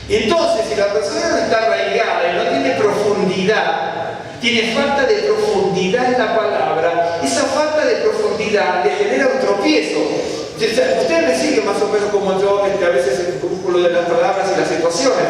Entonces, si la persona no está arraigada y no tiene profundidad, tiene falta de profundidad en la palabra, esa falta de profundidad le genera un tropiezo. Ustedes me siguen más o menos como yo, a veces el cúmulo de las palabras y las situaciones.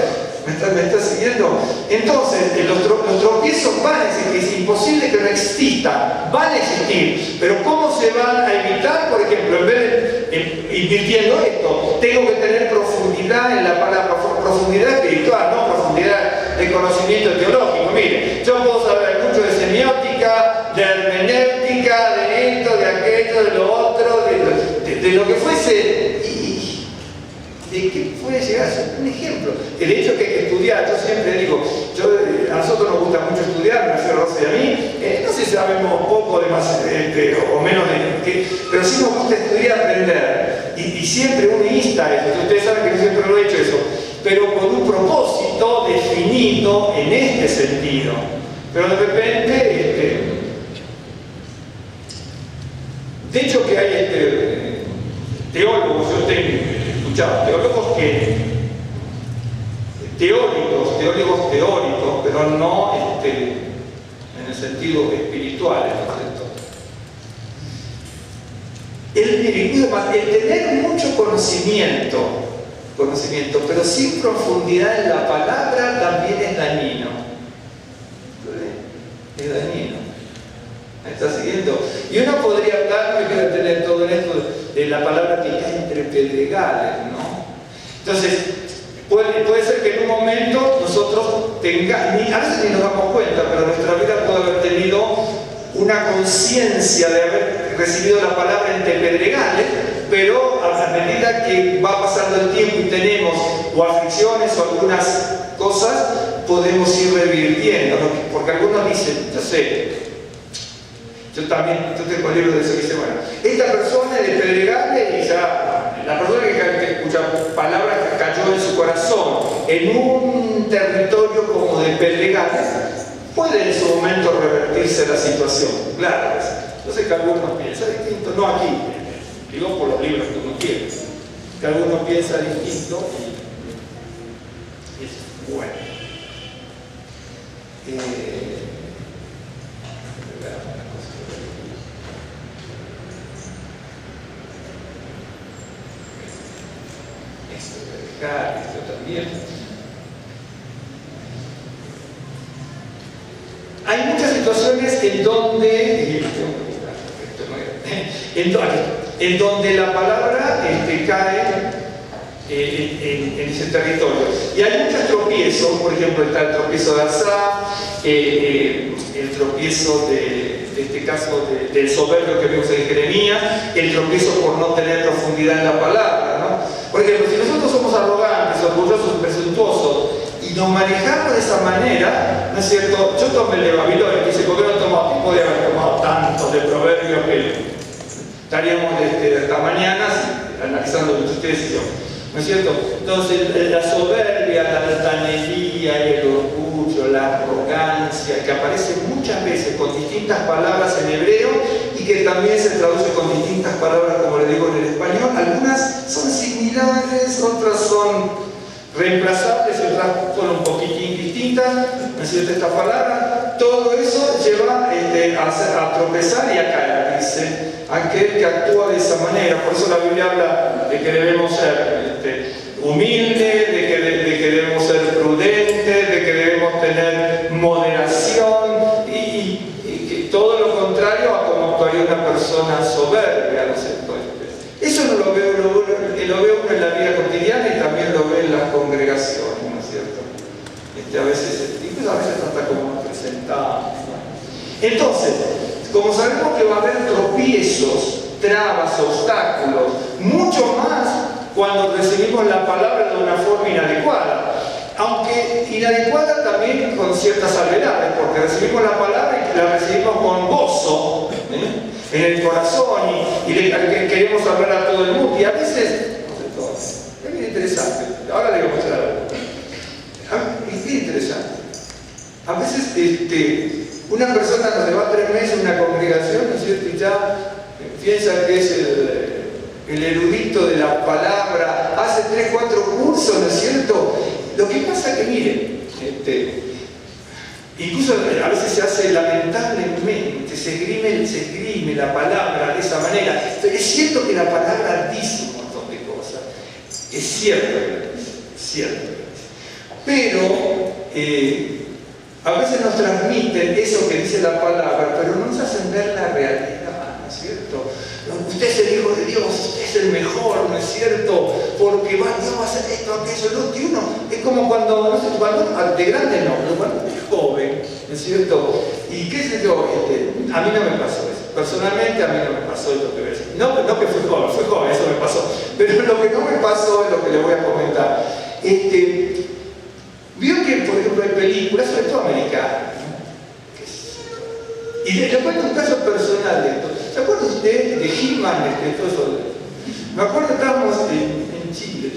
¿Me está siguiendo? Entonces, los tropiezos van a existir, es imposible que no existan, van a existir, pero ¿cómo se van a evitar? Por ejemplo, en vez de invirtiendo esto, tengo que tener profundidad en la palabra, profundidad espiritual, no profundidad de conocimiento teológico. Mire, yo puedo saber mucho de semiótica, de hermenéutica, de esto, de aquello, de lo otro, de lo que fuese. ¿De qué puede llegar a ser un ejemplo? El hecho que hay que estudiar, yo siempre digo, a nosotros nos gusta mucho estudiar, me hace Rosa y a mí, no sé si sabemos poco de más o menos pero sí nos gusta estudiar, aprender, y siempre uno insta eso. Ustedes saben que yo siempre lo he hecho eso, pero con un propósito definido en este sentido. Pero de repente, de hecho que hay teólogos, yo tengo teóricos teóricos, pero no en el sentido espiritual, ¿no es cierto? El tener mucho conocimiento, pero sin profundidad en la palabra también es dañino. Es dañino. ¿Me está siguiendo? Y uno podría hablar, me quiero tener todo en esto de la palabra que está entre pedregales, ¿no? Entonces, puede ser que en un momento nosotros tengamos, a veces ni nos damos cuenta, pero nuestra vida puede haber tenido una conciencia de haber recibido la palabra entre pedregales, pero a medida que va pasando el tiempo y tenemos o aflicciones o algunas cosas, podemos ir revirtiendo, ¿no? Porque algunos dicen, yo sé, Yo tengo libros de eso que dice, bueno, esta persona es de Pedregales y ya, la persona cuya palabra que cayó en su corazón en un territorio como de Pedregales, puede en su momento revertirse la situación, claro. Yo sé que algunos piensan distinto, no aquí, digo por los libros que uno tiene, que algunos piensan distinto y es bueno. Esto también. Hay muchas situaciones en donde la palabra cae en ese territorio. Y hay muchos tropiezos, por ejemplo, está el tropiezo de Asaf, el tropiezo de este caso del soberbio que vimos en Jeremías, el tropiezo por no tener profundidad en la palabra, ¿no? Por ejemplo, si nosotros somos arrogantes, orgullosos, presuntuosos, y nos manejamos de esa manera, ¿no es cierto? Yo tomé el de Babilonia, que dice, ¿por qué no tomamos? Podía haber tomado tantos de proverbios que estaríamos hasta mañana analizando entre ustedes y yo, ¿no es cierto? Entonces, la soberbia, la altanería, el orgullo, la arrogancia, que aparece muchas veces con distintas palabras en hebreo y que también se traduce con distintas palabras, como le digo, en el español. Algunas son similares, otras son reemplazables, otras son un poquitín distintas, ¿no es cierto? Esta palabra, todo eso lleva a tropezar y a caer, dice aquel que actúa de esa manera. Por eso la Biblia habla de que debemos ser humildes, de que debemos ser prudentes, de que debemos tener moderación y que todo lo contrario a como actuaría una persona soberbia, ¿no es cierto? Eso no lo veo uno en la vida cotidiana y también lo ve en las congregaciones, ¿no es cierto? A veces hasta como presentamos, ¿no? Entonces, como sabemos que va a haber tropiezos, trabas, obstáculos, mucho más cuando recibimos la palabra de una forma inadecuada. Aunque inadecuada también con ciertas salvedades, porque recibimos la palabra y la recibimos con gozo en el corazón y queremos hablar a todo el mundo. Y a veces, es bien interesante, ahora le voy a mostrar algo. Es bien interesante. A veces una persona nos va 3 meses en una congregación, ¿no es cierto? Y ya piensa que es el erudito de la palabra, hace 3, 4 cursos, ¿no es cierto? Lo que pasa es que, miren, incluso a veces se hace lamentablemente, se esgrime la palabra de esa manera. Es cierto que la palabra dice un montón de cosas, es cierto. Pero a veces nos transmiten eso que dice la palabra, pero no nos hacen ver la realidad, ¿no es cierto? Usted es el Hijo de Dios, usted es el mejor, ¿no es cierto? Porque Dios va a hacer esto, aquello, lo otro. Y uno es como cuando, no sé, de grande no, pero cuando es joven, ¿no es cierto? Y qué sé yo, a mí no me pasó eso. Personalmente a mí no me pasó esto que ves. No que fui joven, eso me pasó. Pero lo que no me pasó es lo que le voy a comentar. Vio que, por ejemplo, hay películas, sobre todo americanas, y le cuento un caso personal de esto. ¿Se acuerda usted de He-Man? Me acuerdo que estábamos en Chile,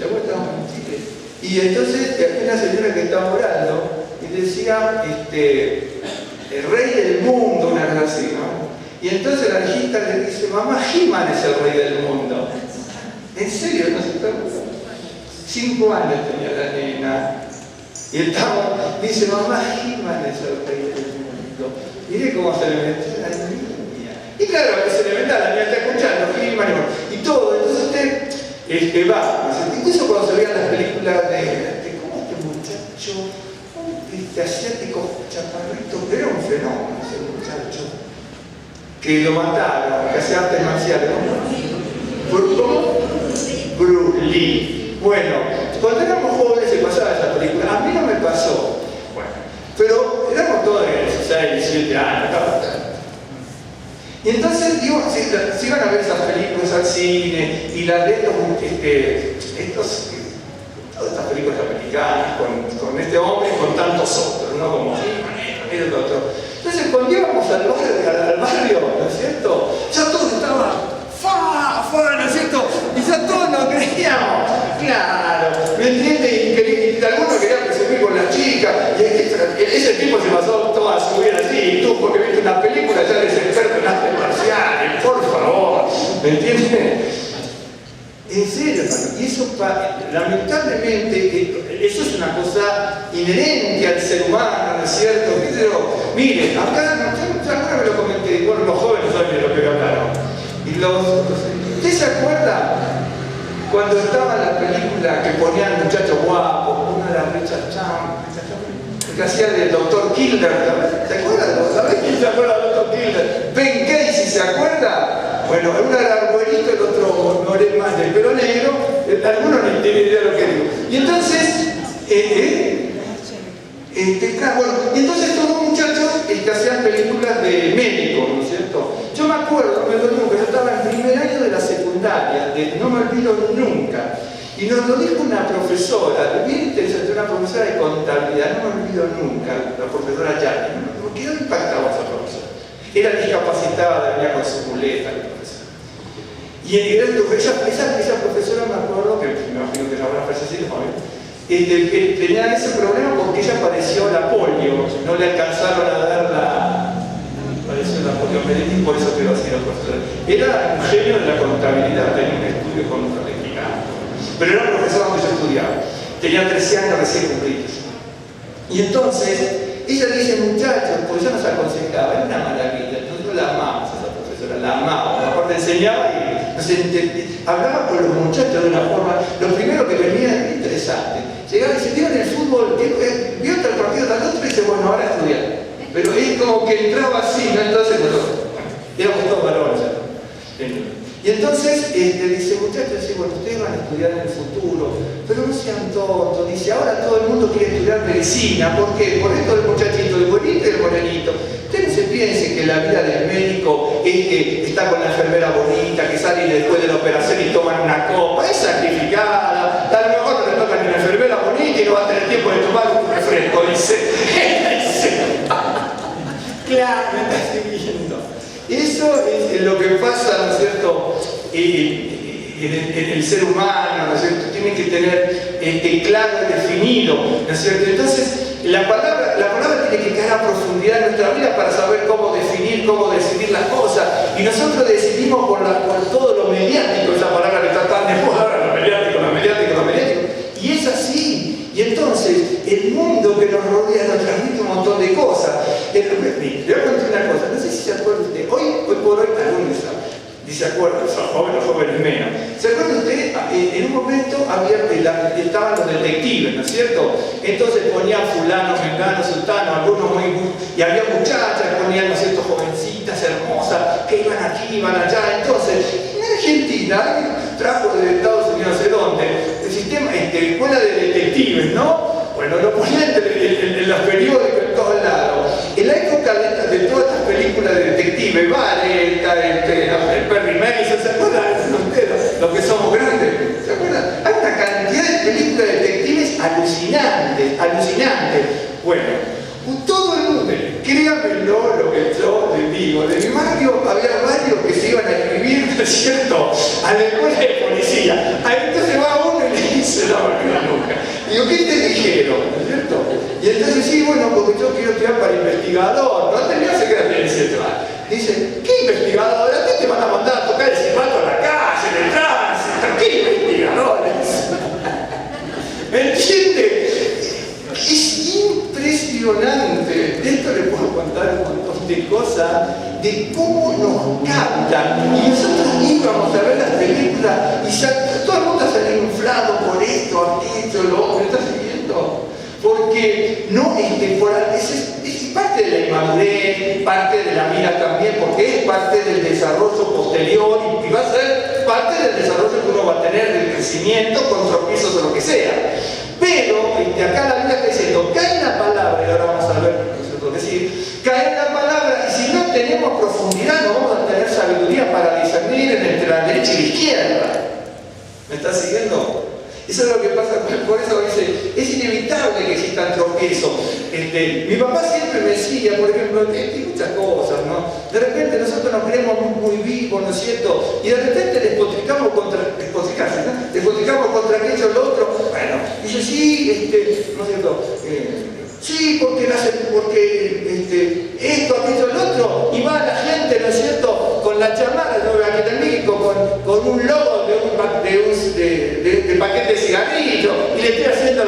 y entonces había una señora que estaba orando y decía, el rey del mundo, una cosa así, ¿no? Y entonces la hijita le dice, mamá, He-Man es el rey del mundo. ¿En serio? ¿No se está acordando? 5 años tenía la nena. Y dice, mamá, He-Man es el rey del mundo. Mire cómo se le mete a la niña. Y claro, que se le mete a la niña, está escuchando He-Man y todo. Entonces usted va. Incluso cuando se veían las películas de cómo este muchacho, asiático chaparrito, pero era un fenómeno ese muchacho. Que lo mataron, que hacía artes marciales. ¿Cómo? Bruce Lee. Bueno, cuando éramos jóvenes se pasaba esa película. A mí no me pasó. Bueno, pero éramos todos de 16, 17 años. Y entonces, digo, si iban a ver esas películas al cine y las de todas estas películas americanas con este hombre y con tantos otros, ¿no? Como el otro. Entonces cuando íbamos al barrio, ¿no es cierto? Ya todos estaban, ¿no es cierto? Y ya todos nos creíamos, claro, ¿me entiendes? Y algunos querían presumir con la chica, y ese tipo se pasó toda su vida así, y tú porque viste una película ya eres experto en artes marciales, por favor, ¿me entiendes? En serio, hermano, y eso lamentablemente, eso es una cosa inherente al ser humano, ¿no es cierto? Pero, miren, acá, yo me lo comenté, bueno, los jóvenes saben de lo que voy a hablar, ¿no? ¿Usted se acuerda cuando estaba la película que ponían muchachos guapos, una era Richard Champ, que hacía del Dr. Kildare, ¿se acuerdan? ¿Sabés quién se acuerda del Dr. Kildare? Ben Casey, ¿se acuerda? Bueno, uno era arbolito, el otro no era más del pelo negro, algunos no tienen idea de lo que digo. Y entonces, bueno, y entonces todos muchachos que hacían películas de médicos, ¿no es cierto? Yo me acuerdo, yo estaba en primer año de la secundaria, no me olvido nunca. Y nos lo dijo una profesora, bien interesante, una profesora de contabilidad, no me olvido nunca, la profesora Yani, me quedó impactada esa profesora. Era discapacitada, venía con su muleta, la profesora. Y esa profesora, me acuerdo, que me imagino que ya habrá fallecido, tenía ese problema porque ella padeció la polio, no le alcanzaron a dar padeció la poliomielitis, por eso quedó así la profesora. Era un genio de la contabilidad, tenía un estudio con un gigante. Pero era una profesora donde yo estudiaba. Tenía 13 años recién cumplidos. Y entonces, ella dice, muchachos, porque ella nos aconsejaba, era una maravilla. Nosotros la amamos a esa profesora, la amamos. Aparte enseñaba y hablaba con los muchachos de una forma. Lo primero que venía era interesante. Llegaba y dice, ¿vieron el fútbol? ¿Vio tal partido tal otro? Y dice, bueno, ahora a estudiar. Pero él como que entraba así, ¿no? Entonces, éramos todos varones. Y entonces dice, muchachos, bueno, ustedes van a estudiar en el futuro, pero no sean tontos. Dice, ahora todo el mundo quiere estudiar medicina. ¿Por qué? Por esto del muchachito, el bonito y el morenito. Usted no se piense que la vida del médico es que está con la enfermera bonita, que sale después de la operación y toman una copa. Es sacrificada. A lo mejor no le toca ni la enfermera bonita y no va a tener tiempo de tomar un refresco, dice. Claro, me está siguiendo. Eso es lo que pasa, ¿no es cierto?, en el ser humano, ¿no es cierto? Tiene que tener claro y definido, ¿no es cierto? Entonces, la palabra tiene que caer a profundidad en nuestra vida para saber cómo definir, cómo decidir las cosas. Y nosotros decidimos por todo lo mediático, esa palabra que está tan de moda ahora, lo mediático. Y es así. Y entonces, el mundo que nos rodea nos transmite un montón de cosas. Le voy a contar una cosa, no sé si se acuerda usted, hoy por hoy, algunos se acuerdan, son jóvenes menos. ¿Se acuerda usted? En un momento estaban los detectives, ¿no es cierto? Entonces ponían fulano, mengano, sultano, algunos y había muchachas, ponían, ¿no es cierto?, jovencitas, hermosas, que iban aquí, iban allá. Entonces, en Argentina, trajo de Estados Unidos, no sé dónde, el sistema, escuela de detectives, ¿no? Bueno, lo ponían en los periódicos en todos lados. En la época de todas estas películas de detectives, Vareta, el Perry Mason, ¿se acuerdan de ustedes? Los que somos grandes, ¿se acuerdan? Hay una cantidad de películas de detectives alucinantes. Bueno, todo el mundo, créanmelo lo que yo les digo, de mi barrio había varios que se iban a escribir, ¿no es cierto?, a la escuela de policía. Entonces va uno y le dice, no, nunca. Digo, ¿qué te dijeron? ¿No es cierto? Y entonces, sí, bueno, porque yo quiero estudiar para investigador. No tenía secreto de 17 años. Dice, ¿qué investigador? A ti te van a mandar a tocar el silbato a la calle, en el tránsito. ¿Qué investigadores? ¿Me entiende? Es impresionante. De esto le puedo contar un montón de cosas de cómo nos captan. Y nosotros íbamos a ver las películas y todo el mundo salió inflado por esto, aquello, lo otro. ¿Estás siguiendo? Porque no es parte de la inmadurez, parte de la vida también, porque es parte del desarrollo posterior y va a ser parte del desarrollo que uno va a tener, del crecimiento, con tropiezos o lo que sea. Pero acá la Biblia está diciendo, cae en la palabra, y ahora vamos a ver nosotros decir, cae en la palabra, y si no tenemos profundidad, no vamos a tener sabiduría para discernir entre la derecha y la izquierda. ¿Me está siguiendo? Eso es lo que pasa, por eso dice, es inevitable que existan tropiezos. Mi papá siempre me decía, por ejemplo, hay muchas cosas, ¿no? De repente nosotros nos creemos muy vivos, ¿no es cierto? Y de repente despotricamos contra aquello o lo otro. Bueno, dice, sí, ¿no es cierto? Sí, porque esto, aquello, el otro, y va la gente, ¿no es cierto?, con la chamarra, ¿no?, aquí en México, con un logo de paquete de cigarrillos, y le estoy haciendo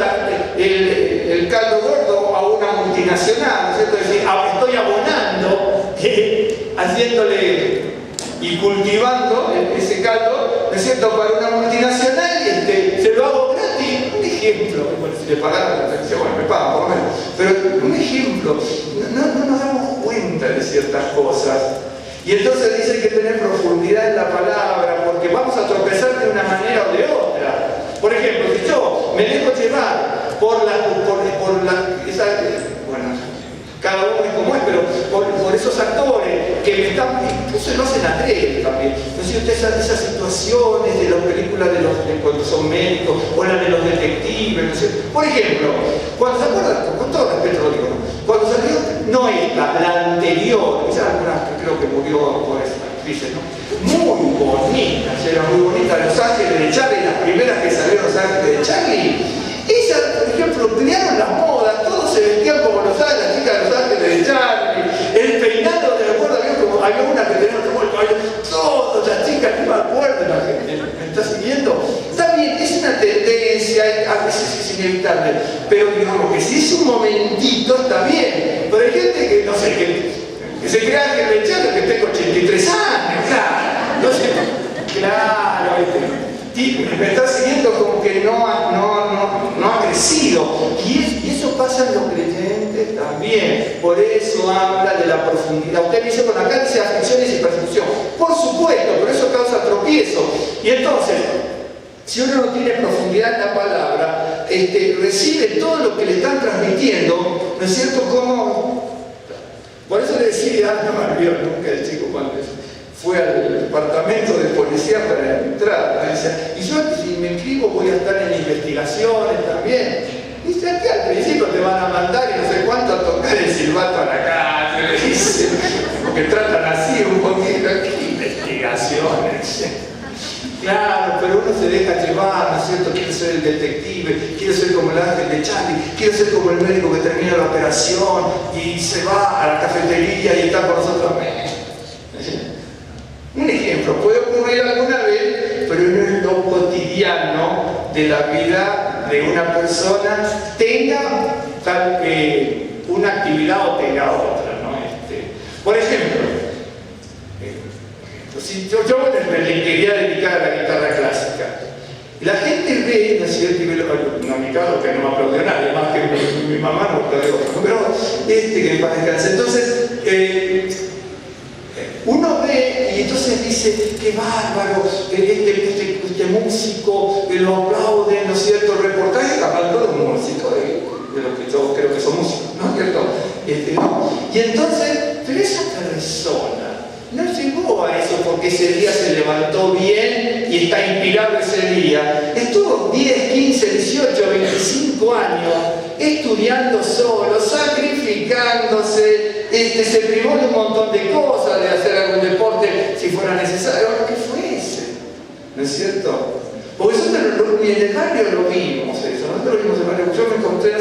el caldo gordo a una multinacional, ¿no es cierto?, es decir, estoy abonando, haciéndole y cultivando ese caldo, ¿no es cierto?, para una multinacional, y se lo hago gratis. Un ejemplo, bueno, si le pagaran, bueno, me pagan por lo menos, pero un ejemplo, no nos damos cuenta de ciertas cosas. Y entonces dice que tener profundidad en la palabra, porque vamos a tropezar de una manera o de otra. Por ejemplo, si yo me dejo llevar cada uno es como es, pero por esos actores que me están, incluso lo hacen adrede también. ¿No es cierto? Esas situaciones de las películas de cuando son médicos, o las de los detectives, ¿no es cierto? Por ejemplo, cuando se acuerdan, con todo respeto lo digo, cuando salió, no esta, la anterior, quizás alguna que creo que murió por esa actriz, ¿no? Muy bonitas, era muy bonita, Los Ángeles de Charlie, las primeras que salieron Los Ángeles de Charlie. Ellas, por ejemplo, crearon las modas, todos se vestían como Los Ángeles, las chicas de Los Ángeles de Charlie, el peinado, te recuerdo, había una que tenía otro cabello, todas las chicas, no me acuerdo, la gente me está siguiendo. Está bien, es una tendencia, a veces es inevitable, pero digamos que si es un momentito, está bien. Pero hay gente que, no sé, que se crea que le Charlie, que tengo 83 años, claro, no sé, claro, me está siguiendo como que no ha crecido. Y eso pasa en los creyentes también. Por eso habla de la profundidad. Usted dice, bueno, acá dice aflicciones y persecución. Por supuesto, pero eso causa tropiezo. Y entonces, si uno no tiene profundidad en la palabra, recibe todo lo que le están transmitiendo, ¿no es cierto? Como... Por eso le decía, no me olvido nunca el chico cuando fue al departamento de policía para entrar, y yo si me inscribo voy a estar en investigaciones también. Dice, aquí al principio te van a mandar y no sé cuánto a tocar el silbato a la calle, le dicen, porque tratan así un poquito, aquí investigaciones. Claro, pero uno se deja llevar, ¿no es cierto? Quiere ser el detective, quiere ser como el ángel de Charlie, quiere ser como el médico que termina la operación y se va a la cafetería y está con nosotros. Un ejemplo, puede ocurrir alguna vez, pero no es lo cotidiano de la vida de una persona, tenga una actividad o tenga otra, ¿no? Por ejemplo, si yo me quería dedicar a la guitarra clásica, la gente ve, ¿no es cierto? No, en mi caso, que no me aplaudió nadie, más que mi mamá no aplaudió, pero que para descansar. Entonces, uno ve y entonces dice, qué bárbaro, este músico, lo aplauden, ¿no es cierto? El reportaje hablando de un músico, de lo que yo creo que son músicos, ¿no es cierto? ¿No? Y entonces, pero esa persona no llegó a eso porque ese día se levantó bien y está inspirado ese día. Estuvo 10, 15, 18, 25 años estudiando solo, sacrificándose, se privó de un montón de cosas, de hacer algún deporte si fuera necesario, lo que fuese, ¿no es cierto? Porque nosotros en el barrio lo vimos eso, nosotros lo vimos en el barrio. Yo me encontré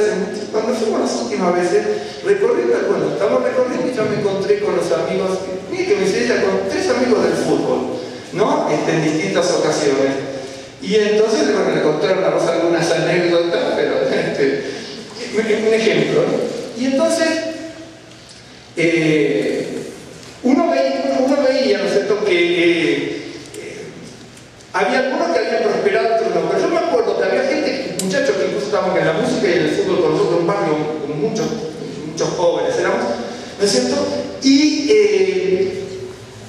cuando fuimos las últimas veces recorriendo, bueno, estamos recorriendo y yo me encontré con los amigos, mire que me hice con 3 amigos del fútbol, ¿no? En distintas ocasiones. Y entonces, bueno, le contaron algunas anécdotas, pero un ejemplo, ¿no? Y entonces, uno veía, ¿no es cierto?, que había algunos que habían prosperado, otros no. Pero yo me acuerdo que había gente, muchachos que incluso estaban en la música y en el fútbol con nosotros, un barrio con muchos jóvenes éramos, ¿no es cierto? Y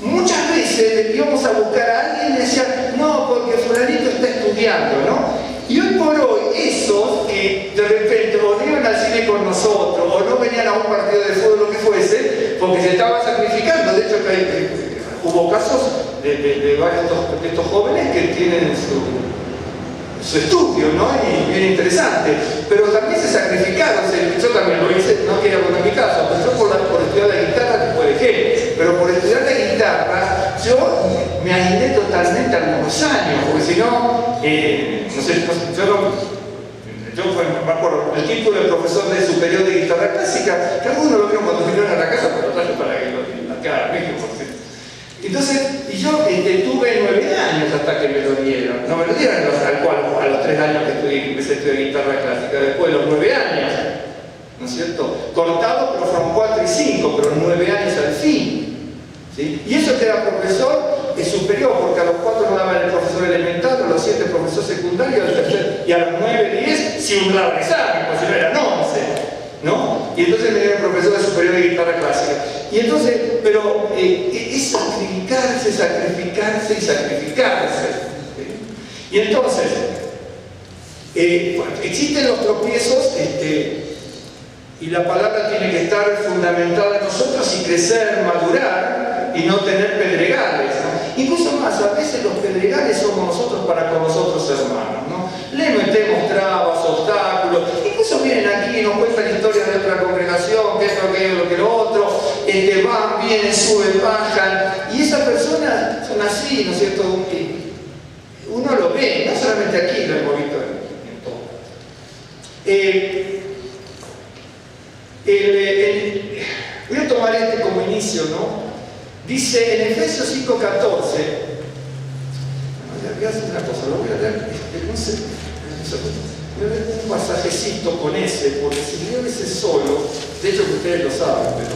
muchas veces íbamos a buscar a alguien y decían, no, porque fulanito está estudiando, ¿no? Y hoy por hoy, esos que de repente o no iban al cine con nosotros, o no venían a un partido de fútbol, lo que fuese, porque se estaban sacrificando. De hecho, hubo casos de varios de estos jóvenes que tienen su estudio, ¿no? Y bien interesante, pero también se sacrificaron. Yo también lo hice, no quiero contar mi caso, pero yo por estudiar la guitarra tipo de qué, pero por estudiar la guitarra yo me aislé totalmente algunos años, porque si no, no sé, yo me acuerdo, el título del profesor de superior de guitarra clásica, que algunos lo vieron cuando vinieron a la casa, pero lo traje para que lo acá, México, por cierto. Entonces, y yo tuve 9 años hasta que me lo dieron. No me lo dieron a los 3 años que empecé a estudiar guitarra clásica, después de los 9 años, ¿no es cierto? Cortado, pero fueron 4 y 5, pero 9 años al fin. ¿Sí? Y eso que era profesor es superior, porque a los 4 nos daban el profesor elemental, a los 7 el profesor secundario, y a los 9, 10, si un grado de examen, pues si no eran 11. ¿No? Y entonces me dieron profesor de superior de guitarra clásica. Y entonces, pero es sacrificarse, sacrificarse y sacrificarse. Y entonces, existen los tropiezos, y la palabra tiene que estar fundamentada en nosotros y crecer, madurar y no tener pedregales, ¿no? Incluso más, a veces los pedregales somos nosotros para con nosotros hermanos, ¿no? Le metemos trabas, obstáculos, incluso vienen aquí y nos cuentan historias de otra congregación, que esto, que lo otro, van, vienen, suben, bajan, y esas personas son así, ¿no es cierto? Uno lo ve, no solamente aquí, lo hemos visto en todo. Voy a tomar como inicio, ¿no? Dice en Efesios 5:14, voy a hacer una cosa, lo voy a leer, no sé, voy a leer un pasajecito con ese, porque si leo ese solo, de hecho que ustedes lo saben, pero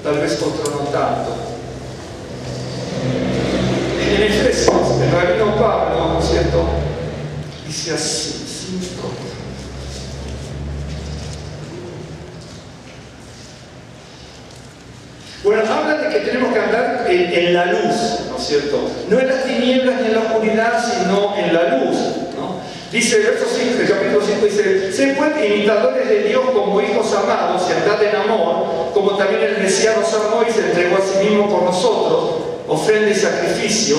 tal vez otro no tanto. En Efesios, el rabino Pablo, ¿no es cierto? Dice así, 5. Bueno, habla de que tenemos que andar en la luz, ¿no es cierto? No en las tinieblas ni en la oscuridad, sino en la luz, ¿no? Dice el verso 5 del capítulo 5, dice: sed pues imitadores de Dios como hijos amados y andad en amor, como también el Mesías nos amó y se entregó a sí mismo por nosotros, ofrenda y sacrificio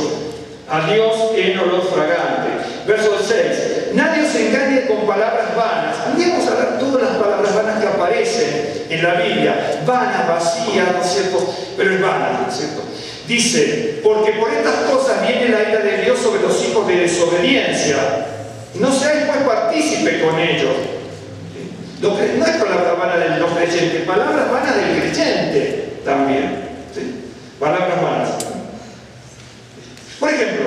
a Dios en olor fragante. Verso 6: nadie os engañe con palabras vanas. Vamos a ver todas las palabras vanas que aparecen en la Biblia, vanas, vacías, ¿no es cierto? Pero es vana, ¿no es cierto? Dice: porque por estas cosas viene la ira de Dios sobre los hijos de desobediencia. No seáis pues partícipe con ellos. No es palabra vana de los creyentes, palabras vanas del creyente también, ¿sí? Palabras vanas. Por ejemplo,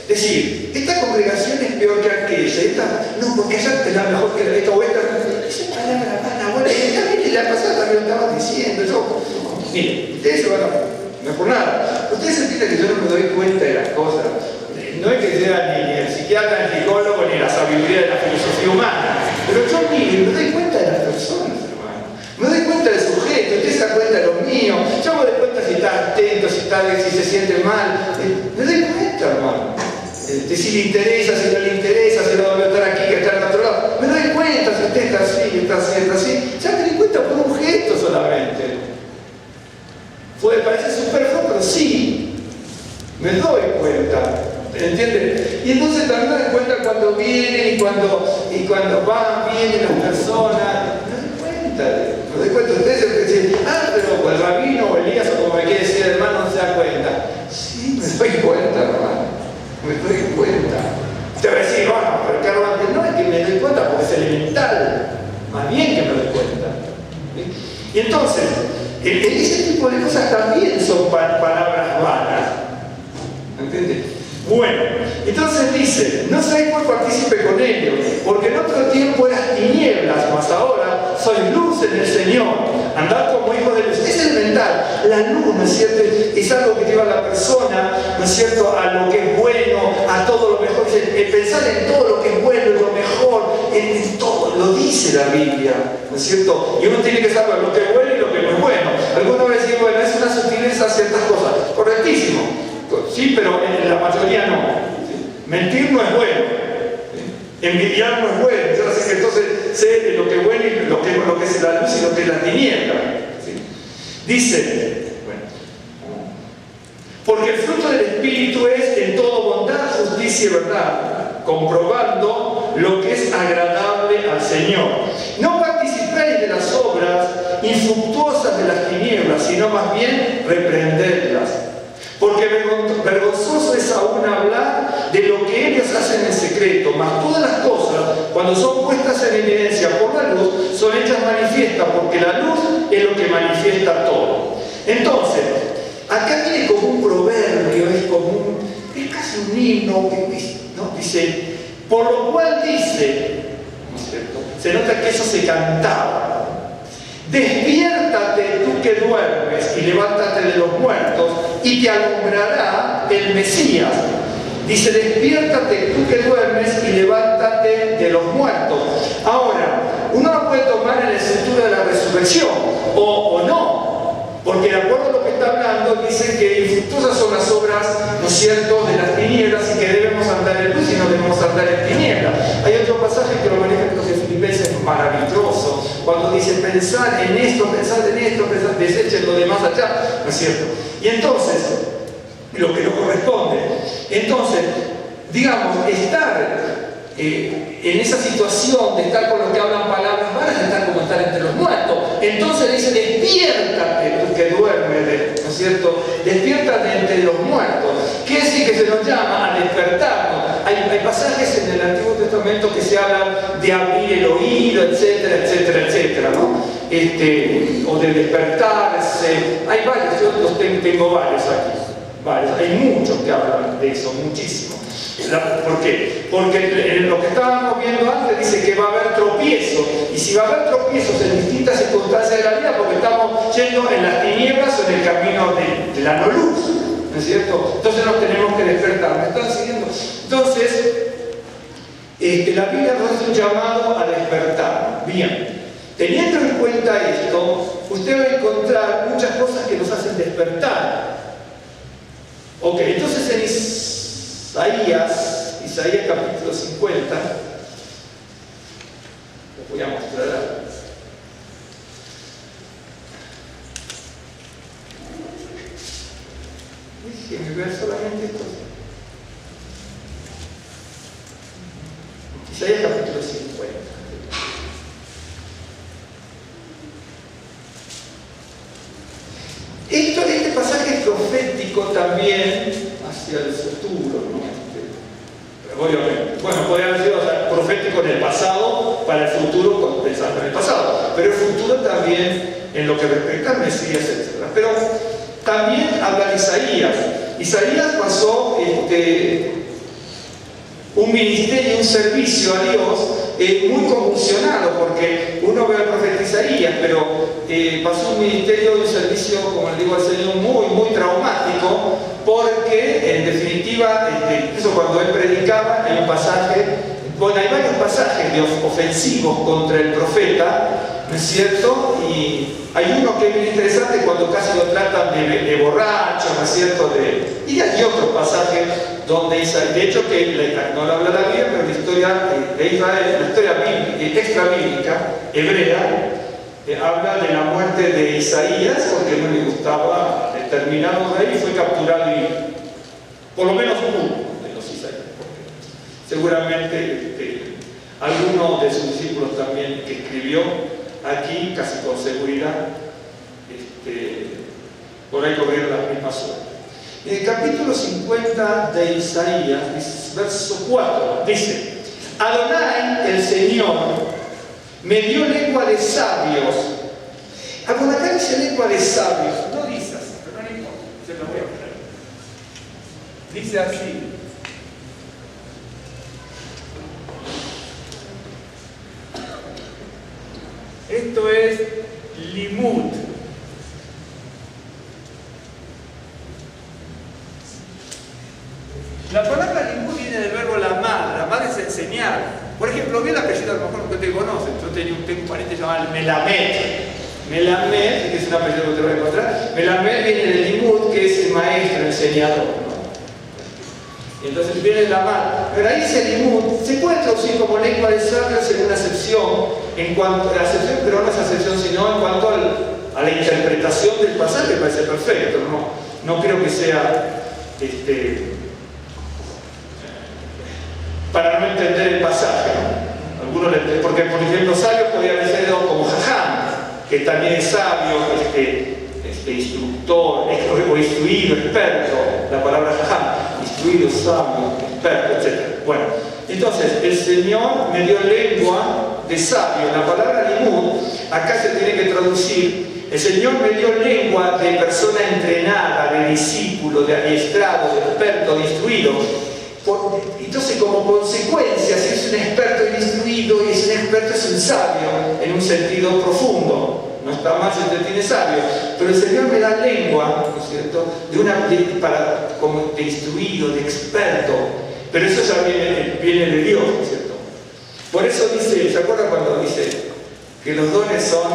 decir, esta congregación es peor que aquella, no, porque ella es la mejor que esta o esta. Esa palabra vana, bueno, también la pasada también lo estaba diciendo. Miren, ustedes se van a... No es por nada. Ustedes entienden que yo no me doy cuenta de las cosas. No es que sea ni el psiquiatra, ni el psicólogo, ni la sabiduría de la filosofía humana. Pero yo me doy cuenta de las personas, hermano. Me doy cuenta del sujeto, usted se da cuenta de lo mío. Yo me doy cuenta si está atento, si se siente mal. Me doy cuenta, hermano. Si le interesa, si no le interesa, si no debe estar aquí, que está en otro lado. Me doy cuenta si usted está así, está haciendo así. Ya me doy cuenta por un gesto solamente. Parece superfluo, pero sí. Me doy cuenta. ¿Entienden? Y entonces también me doy cuenta cuando vienen y cuando van, vienen las personas. Me doy cuenta. Ustedes siempre dicen, pero el rabino o Elías, o como me quiere decir el hermano, no se da cuenta. Sí, me doy cuenta, hermano. Me doy cuenta. Usted va a decir, bueno, pero Carlos, no es que me doy cuenta porque es elemental. Más bien que me doy cuenta. ¿Sí? Y entonces, ese tipo de cosas también son palabras vanas. ¿Entiendes? Bueno, entonces dice, no seáis por partícipe con ellos, porque en otro tiempo eras tinieblas, mas ahora sois luz en el Señor. Andad como hijos de luz. Es elemental. La luz, ¿no es cierto? Es algo que lleva a la persona, ¿no es cierto?, a lo que es bueno, a todo lo mejor. Pensar en todo lo que es bueno, en lo mejor, en todo, lo dice la Biblia, ¿no es cierto? Y uno tiene que saber lo que es bueno y lo que no es bueno. Algunos veces dicen, bueno, es una sutileza ciertas cosas. Correctísimo. Sí, pero en la mayoría no. ¿Sí? Mentir no es bueno. ¿Sí? Envidiar no es bueno. Yo sé que entonces sé lo que es bueno y lo que es la luz y lo que es la tiniebla. ¿Sí? Dice, bueno, porque el fruto del Espíritu es en todo bondad, justicia y verdad, comprobando lo que es agradable al Señor. No participéis de las obras infructuosas de las tinieblas, sino más bien reprendedlas. Porque vergonzoso es aún hablar de lo que ellos hacen en secreto, mas todas las cosas, cuando son puestas en evidencia por la luz, son hechas manifiestas, porque la luz es lo que manifiesta todo. Entonces, acá tiene como un proverbio, es casi un himno, ¿no? Dice, por lo cual dice, ¿no es cierto? Se nota que eso se cantaba. Despiértate tú que duermes y levántate de los muertos y te alumbrará el Mesías. Dice, despiértate tú que duermes y levántate de los muertos. Ahora, uno lo puede tomar en el sentido de la resurrección o no, porque de acuerdo a lo que está hablando dice que infructuosas son las obras, ¿no es cierto?, de las tinieblas y que debemos andar en luz y no debemos andar en tinieblas. Hay otro pasaje que lo maneja los de Filipenses maravilloso, cuando dice pensar en esto, desechen lo demás allá, ¿no es cierto? Y entonces, lo que no corresponde, entonces, digamos, estar en esa situación de estar con los que hablan palabras vanas, de estar como estar entre los muertos. Entonces dice, despiértate tú que duermes, ¿no es cierto? Despiértate entre los muertos. ¿Qué es decir? Que se nos llama a despertarnos. Hay pasajes en el Antiguo Testamento que se hablan de abrir el oído, etcétera, etcétera, etcétera, ¿no? O de despertarse. Hay varios, yo tengo varios aquí. Varios. Hay muchos que hablan de eso, muchísimo. ¿Por qué? Porque en lo que estábamos viendo antes dice que va a haber tropiezos, y si va a haber tropiezos en distintas circunstancias de la vida, porque estamos yendo en las tinieblas o en el camino de la no luz, ¿no es cierto? Entonces nos tenemos que despertar. ¿Me están siguiendo? Entonces, la Biblia nos hace un llamado a despertar. Bien, teniendo en cuenta esto, usted va a encontrar muchas cosas que nos hacen despertar. Ok, entonces en Isaías capítulo 50, lo voy a mostrar. Déjenme ver solamente esto. Isaías capítulo 50. Este pasaje es profético también hacia el futuro, ¿no? Obviamente. Bueno, podría haber sido profético en el pasado, para el futuro, pensando en el pasado, pero el futuro también en lo que respecta al Mesías, etc. Pero también habla de Isaías. Isaías pasó un ministerio, un servicio a Dios muy convulsionado, porque uno ve al profeta Isaías, pero pasó un ministerio y un servicio, como le digo al Señor, muy traumático, porque en definitiva, incluso cuando él predicaba, hay un pasaje, bueno, hay varios pasajes ofensivos contra el profeta, ¿no es cierto? Y hay uno que es muy interesante cuando casi lo tratan de borracho, ¿no es cierto? Y hay otros pasajes donde Isaías, de hecho que no lo habla la Biblia, pero la historia de Israel, la historia extra bíblica, hebrea, habla de la muerte de Isaías porque no le gustaba determinado rey y fue capturado, y por lo menos uno de los Isaías, seguramente alguno de sus discípulos también que escribió aquí casi con seguridad, por ahí corrieron las mismas suertes. En el capítulo 50 de Isaías, verso 4, dice: Adonai, el Señor, me dio lengua de sabios. Cuando acá dice lengua de sabios, no dice así, pero no importa, se lo voy a poner. Dice así: esto es limud. La palabra limud viene del verbo lamar. Lamar es enseñar. Por ejemplo, ve el apellido, a lo mejor no te conocen. Yo tengo un pariente llamado Melamed. Melamed, que es un apellido que te voy a encontrar. Melamed viene del limud, que es el maestro, el enseñador, ¿no? Y entonces viene el lamar. Pero ahí dice limud, se puede traducir como lengua de sabios en una acepción, en cuanto a la acepción, pero no es acepción, sino en cuanto a la interpretación del pasaje, me parece perfecto. No creo que sea para no porque por ejemplo sabio podría haber sido como jajam, que también es sabio, instructor, o instruido, experto, la palabra jajam, instruido, sabio, experto, etc. Bueno, entonces el Señor me dio lengua de sabio. La palabra limud acá se tiene que traducir: el Señor me dio lengua de persona entrenada, de discípulo, de adiestrado, de experto, de instruido. Entonces, como consecuencia, si es un experto y instruido, y es un experto, es un sabio en un sentido profundo. No está mal si usted tiene sabio, pero el Señor me da lengua, ¿no es cierto?, como de instruido, de experto. Pero eso ya viene de Dios, ¿no es cierto? Por eso dice, ¿se acuerdan cuando dice que los dones son,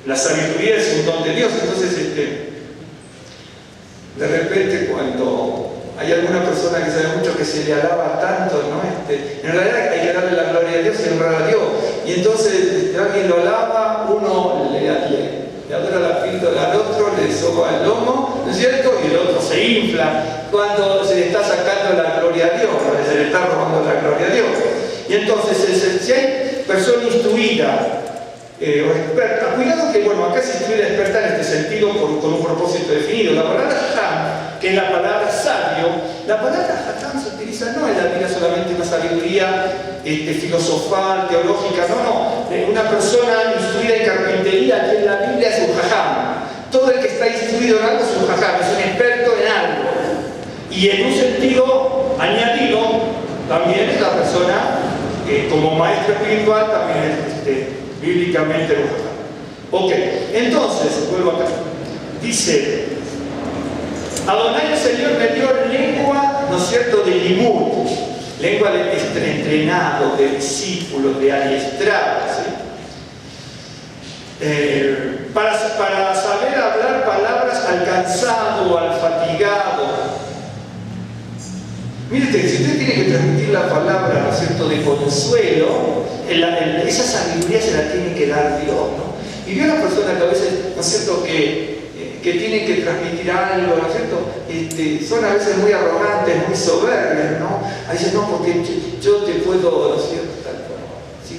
la sabiduría es un don de Dios? Entonces, de repente cuando hay alguna persona que sabe mucho que se le alaba tanto, ¿no? En realidad hay que darle la gloria a Dios y honrar a Dios. Y entonces alguien lo alaba, uno le adora la píldora al otro, le soba el lomo, ¿no es cierto? Y el otro se infla cuando se le está sacando la gloria a Dios, cuando se le está robando la gloria a Dios. Y entonces, si hay persona instruida o experta, cuidado que, bueno, acá se instruye experta en este sentido con un propósito definido. La palabra jajam, que es la palabra sabio, la palabra jajam se utiliza no en la Biblia solamente una sabiduría filosofal, teológica, no. Una persona instruida en carpintería, que en la Biblia es un jajam. Todo el que está instruido en algo es un jajam, es un experto en algo. Y en un sentido añadido, también es la persona como maestro espiritual, también es bíblicamente un jajam. Ok, entonces, vuelvo acá. Dice: Adonai, el Señor, me dio lengua, ¿no es cierto?, de limud, lengua de entrenado, de discípulo, de adiestrado, ¿sí? Para saber hablar palabras al cansado, al fatigado. Mire, si usted tiene que transmitir la palabra, ¿no es cierto?, de consuelo, esa sabiduría se la tiene que dar Dios, ¿no? Y vio a las personas que a veces, ¿no es cierto?, que tienen que transmitir algo, ¿no es cierto?, son a veces muy arrogantes, muy soberbios, ¿no? A veces no, porque yo te puedo, ¿no es cierto?, tal cual. Sí,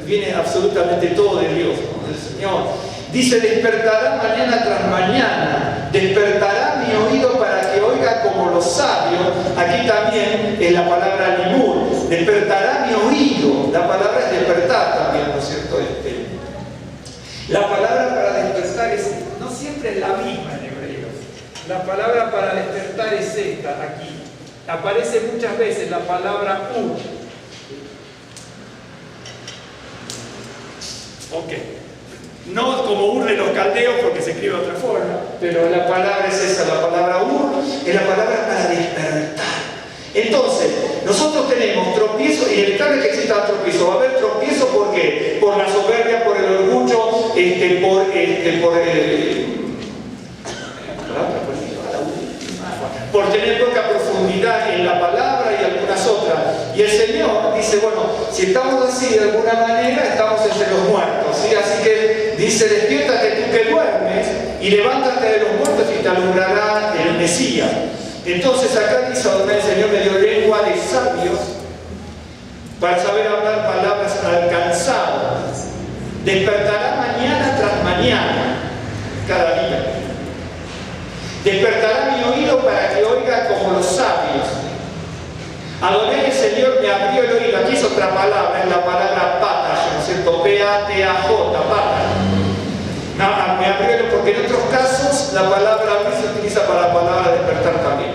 viene absolutamente todo de Dios, ¿no?, del Señor. Dice: despertará mañana tras mañana, despertará mi oído para que oiga como los sabios. Aquí también es la palabra limud, despertará mi oído. La palabra es despertar también, ¿no es cierto? La palabra para despertar no siempre es la misma en hebreo. La palabra para despertar es esta, aquí. Aparece muchas veces la palabra Ok. No como Ur de los caldeos, porque se escribe de otra forma, pero la palabra es esa, la palabra Ur es la palabra para despertar. Entonces, nosotros tenemos tropiezo, inevitable que exista tropiezo. Va a haber tropiezo, ¿por qué? Por la soberbia, por el orgullo, por tener poca profundidad en la palabra y algunas otras. Y el Señor dice: bueno, si estamos así de alguna manera, estamos entre los muertos, ¿sí? Así que dice: despiértate tú que duermes y levántate de los muertos y te alumbrará el Mesías. Entonces acá dice: el Señor me dio lengua de sabios para saber hablar palabras alcanzadas. Despertará mañana tras mañana, cada día. Despertará mi oído para que oiga como los sabios. Adonai, el Señor, me abrió el oído. Aquí es otra palabra, es la palabra pata, ¿no es cierto? P-A-T-A-J, pata. No, me abrió el oído, porque en otros casos la palabra abrir se utiliza para la palabra despertar también.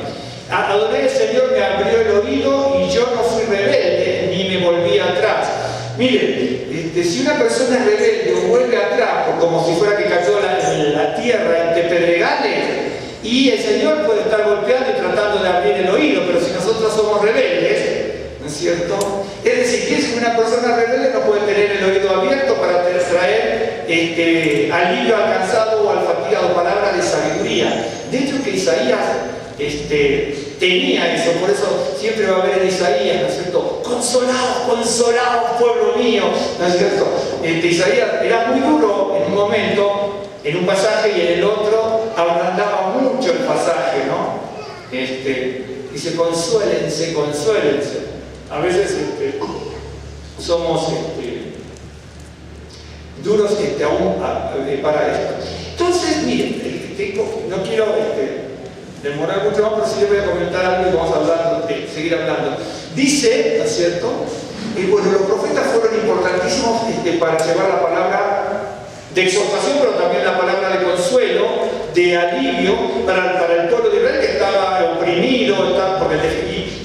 Adonai, el Señor, me abrió el oído y yo no fui rebelde ni me volví atrás. Miren, si una persona es rebelde o vuelve atrás, como si fuera que cayó la tierra entre pedregales, y el Señor puede estar golpeando y tratando de abrir el oído, pero si nosotros somos rebeldes, ¿no es cierto? Es decir, que una persona rebelde no puede tener el oído abierto para traer alivio al cansado o al fatigado, palabras de sabiduría. De hecho, que Isaías tenía eso, por eso siempre va a haber en Isaías, ¿no es cierto? Consolados, consolados, pueblo mío, ¿no es cierto? Isaías era muy duro en un momento, en un pasaje, y en el otro ablandaba mucho el pasaje, ¿no? Dice: consuélense, consuélense. A veces somos duros aún para esto. Entonces, miren, no quiero demorar mucho más, pero sí les voy a comentar algo y vamos a hablar, seguir hablando. Dice, ¿no es cierto? Bueno, los profetas fueron importantísimos para llevar la palabra de exhortación, pero también la palabra de consuelo, de alivio para el pueblo de Israel que estaba oprimido,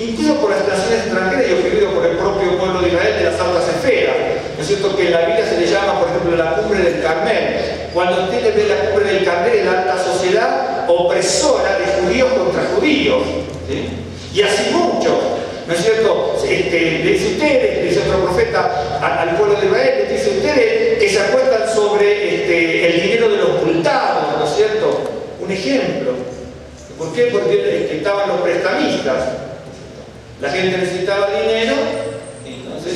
incluso por las naciones extranjeras y oprimido por el propio pueblo de Israel de las altas esferas. ¿No es cierto? Que en la Biblia se le llama, por ejemplo, la cumbre del Carmel. Cuando usted ve la cumbre del Carmel, es la alta sociedad opresora de judíos contra judíos. ¿Sí? Y así muchos. ¿No es cierto? Le dice ustedes, dice otro profeta al pueblo de Israel, le dice ustedes que se acuestan sobre el dinero de los multados, ¿no es cierto? Un ejemplo. ¿Por qué? Porque estaban los prestamistas. La gente necesitaba dinero, y entonces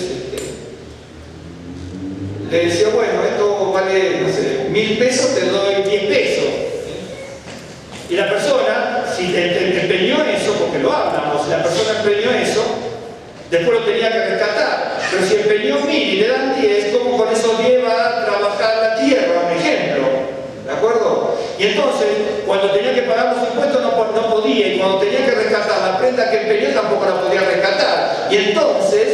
le decía, bueno, esto vale, no sé, 1000 pesos, te doy 10 pesos. Y la persona, si empeñó eso, porque lo hablamos, la persona empeñó eso, después lo tenía que rescatar. Pero si empeñó 1000 y le dan 10, ¿cómo con esos 10 va a trabajar la tierra? Un ejemplo. ¿De acuerdo? Y entonces, cuando tenía que pagar los impuestos no podía, y cuando tenía que rescatar la prenda que empeñó tampoco la podía rescatar. Y entonces,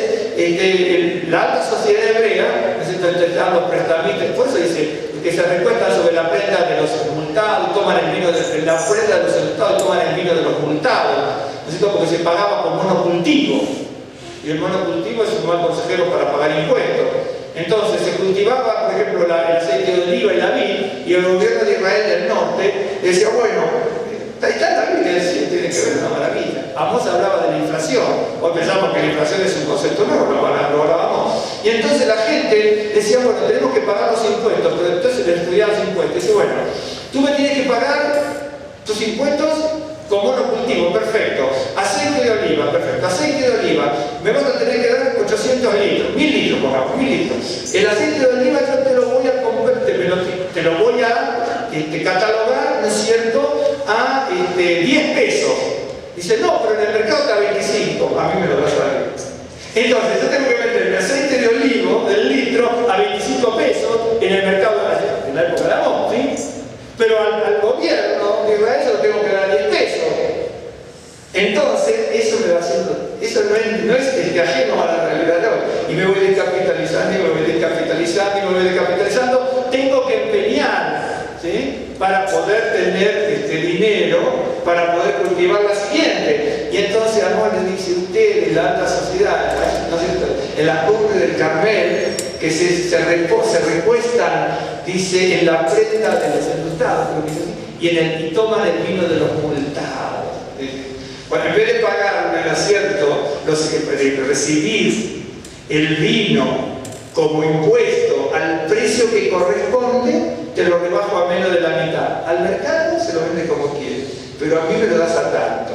la alta sociedad hebrea, necesitan los prestamistas, por eso dice que se recuestan sobre la prenda de los multados, toman el vino de la prenda de los multados y toman el vino de los multados, necesito porque se pagaba con monocultivo, y el monocultivo es un mal consejero para pagar impuestos. Entonces se cultivaba, por ejemplo, el aceite de oliva y la vid, y el gobierno de Israel del norte decía, bueno, ahí está la Biblia, tiene que ver una maravilla. Amos hablaba de la inflación, hoy pensamos que la inflación es un concepto nuevo, lo hablábamos. Y entonces la gente decía, bueno, tenemos que pagar los impuestos, pero entonces le estudiaban los impuestos. Dice, bueno, tú me tienes que pagar tus impuestos con monocultivo, perfecto. Aceite de oliva, perfecto. Aceite de oliva, me vas a tener que dar 800 litros, 1000 litros, pongamos, 1000 litros. El aceite de oliva yo te lo voy a comprar, te lo voy a catalogar, ¿no es cierto?, a 10 pesos. Dice, no, pero en el mercado está a 25, a mí me lo vas a dar. Entonces yo tengo que vender mi aceite de olivo del litro a 25 pesos en el mercado en la época de Amón, ¿sí? Pero al gobierno de Israel se lo tengo que dar a 10 pesos. Entonces, eso me va haciendo, eso no es ajeno a la realidad de hoy. Y me voy descapitalizando, y me voy descapitalizando, y me voy descapitalizando. Tengo que empeñar, ¿sí?, para poder tener dinero, para poder cultivar la siguiente. Y entonces Amón le dice, ustedes, la alta sociedad, ¿no es cierto?, en la cumbre del Carmel, que se recuestan, dice, en la prenda de los enlutados, y toman el vino de los multados. Bueno, en vez de pagarme, ¿no es cierto?, recibir el vino como impuesto al precio que corresponde, te lo rebajo a menos de la mitad. Al mercado se lo vende como quiere, pero a mí me lo das a tanto.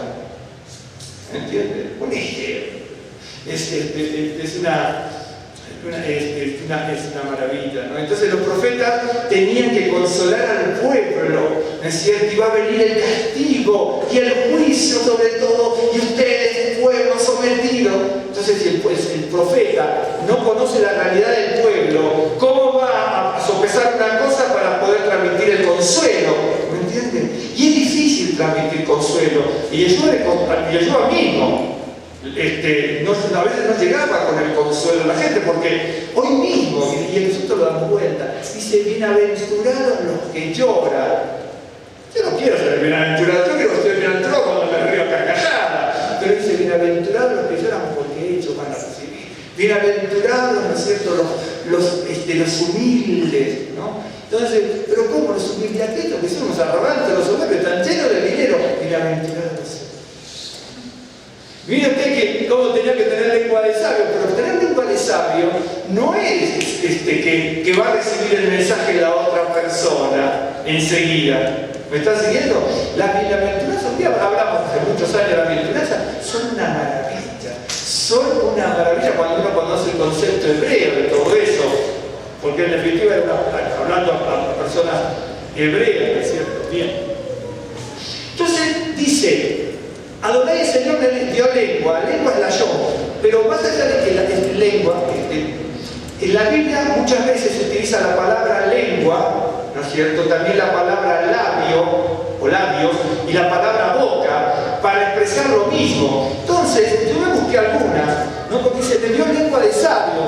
¿Entiendes? Un ejemplo. Es una maravilla, ¿no? Entonces los profetas tenían que consolar al pueblo, ¿no es cierto? Iba a venir el castigo y el juicio sobre todo, y ustedes, pueblo sometido. Entonces si el profeta no conoce la realidad del pueblo, ¿cómo va a sopesar una cosa para poder transmitir el consuelo? ¿Me entienden? Y es difícil transmitir consuelo, y Yeshua mismo a veces no llegaba con el consuelo a la gente, porque hoy mismo, y nosotros lo damos vuelta, dice, bienaventurados los que lloran. Yo no quiero ser bienaventurado, yo quiero ser bienaventurado cuando me río a carcajada, pero dice, bienaventurados los que lloran porque ellos van a recibir. Bienaventurados, ¿no es cierto?, los humildes, ¿no? Entonces, pero ¿cómo los humildes? Aquellos que son los arrogantes, los soberbios, están llenos de dinero. Bienaventurados. Mire usted cómo tenía que tener lengua de sabio, pero tener lengua de sabio no es que va a recibir el mensaje de la otra persona enseguida. ¿Me está siguiendo? Las bienaventuranzas, un día hablamos hace muchos años de las bienaventuranzas, son una maravilla. Son una maravilla cuando uno conoce el concepto hebreo de todo eso, porque en definitiva hablando a personas hebreas, ¿no es cierto? Bien. Entonces dice, Adonai el Señor le dio lengua es la yo, pero más allá de que la lengua, En la Biblia muchas veces se utiliza la palabra lengua, ¿no es cierto? También la palabra labio o labios y la palabra boca para expresar lo mismo. Entonces, yo me busqué algunas, ¿no? Porque se te dio lengua de sabio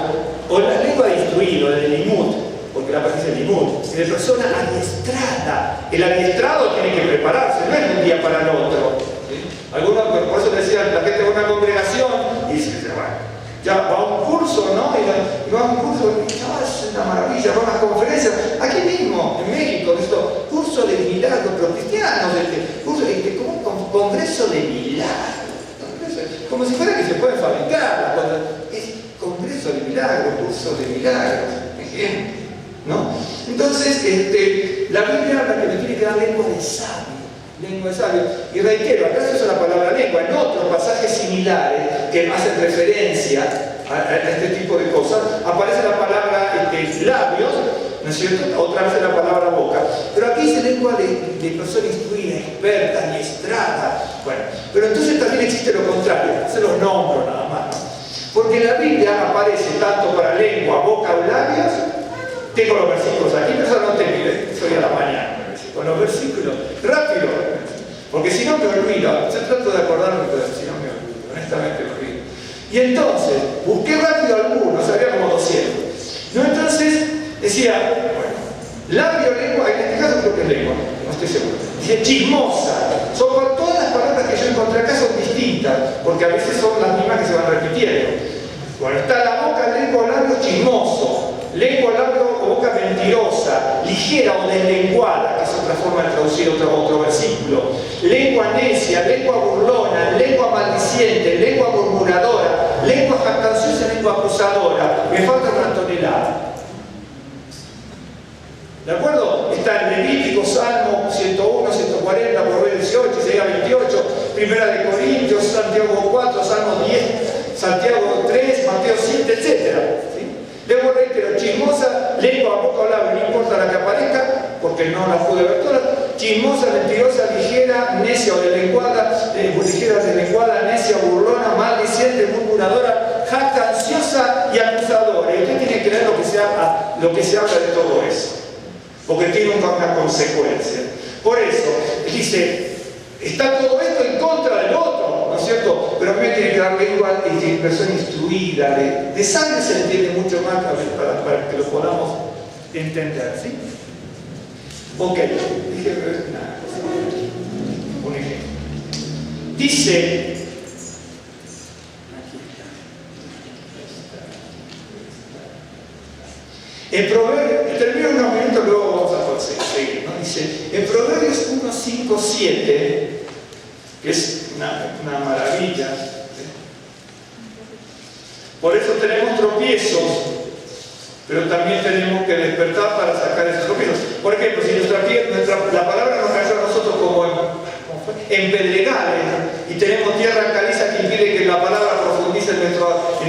o la lengua de instruido, de limut, porque la palabra dice limut, de persona adiestrada. El adiestrado tiene que prepararse, no es de un día para el otro. ¿Sí? Algunos, por eso decían, la gente va a una congregación y dice, bueno, ya va a un curso, ¿no? Y va a un curso, y es una maravilla, va a una conferencia, aquí mismo, en México, esto, curso de milagros, pero cristianos, como un congreso de milagros, como si fuera que se pueden fabricar, es congreso de milagros, curso de milagros, ¿no? Entonces, la Biblia habla que me tiene que dar lengua de sabio. Lengua de sabio. Y reitero, acá se usa la palabra lengua. En otros pasajes similares que hacen referencia a este tipo de cosas, aparece la palabra labios, ¿no es cierto? Otra vez la palabra boca. Pero aquí dice lengua de persona instruida, experta, adiestrada. Bueno, pero entonces también existe lo contrario. Se los nombro nada más, ¿no? Porque en la Biblia aparece tanto para lengua, boca o labios. Tengo los versículos aquí, pero eso no te pide, soy a la mañana. Con los versículos, rápido, porque si no me olvido, yo trato de acordarme, pero si no me olvido, honestamente me olvido. Y entonces, busqué rápido algunos, había como 200. ¿No? Entonces, decía, bueno, labio, lengua, en este caso creo que es lengua, no estoy seguro. Dice chismosa, todas las palabras que yo encontré acá son distintas, porque a veces son las mismas que se van repitiendo. Bueno, está la boca, lengua, labio, chismoso. Lengua, labio o boca mentirosa, ligera o deslenguada, que es otra forma de traducir otro versículo. Lengua necia, lengua burlona, lengua maldiciente, lengua murmuradora, lengua jactanciosa, lengua acusadora. Me falta una tonelada. ¿De acuerdo? Está en Levítico, Salmo 101, 140, Proverbios 18, Isaías 28, Primera de Corintios, Santiago 4, Salmo 10, Santiago 3, Mateo 7, etc. Lengua, reitero, chismosa, lengua, boca o labio, no importa la que aparezca, porque no la pude ver todas. Chismosa, mentirosa, ligera, necia o deslenguada, necia, burlona, maldiciente, murmuradora, jactanciosa y acusadora. Y usted tiene que leer lo que se habla de todo eso, porque tiene una consecuencia. Por eso, dice, está todo esto en contra del otro, ¿no es cierto? Pero a mí me tiene que dar lengua de persona instruida, de sabio se entiende mucho más para que lo podamos entender, ¿sí? Ok, dije una cosa, un ejemplo. Dice, en Proverbios, termino unos minutos, luego vamos a seguir, ¿no? Dice, en Proverbios 1, 5, 7, que es una maravilla. Por eso tenemos tropiezos, pero también tenemos que despertar para sacar esos tropiezos. Por ejemplo, si la palabra nos cayó a nosotros como en pedregales y tenemos tierra caliza que impide que la palabra profundice en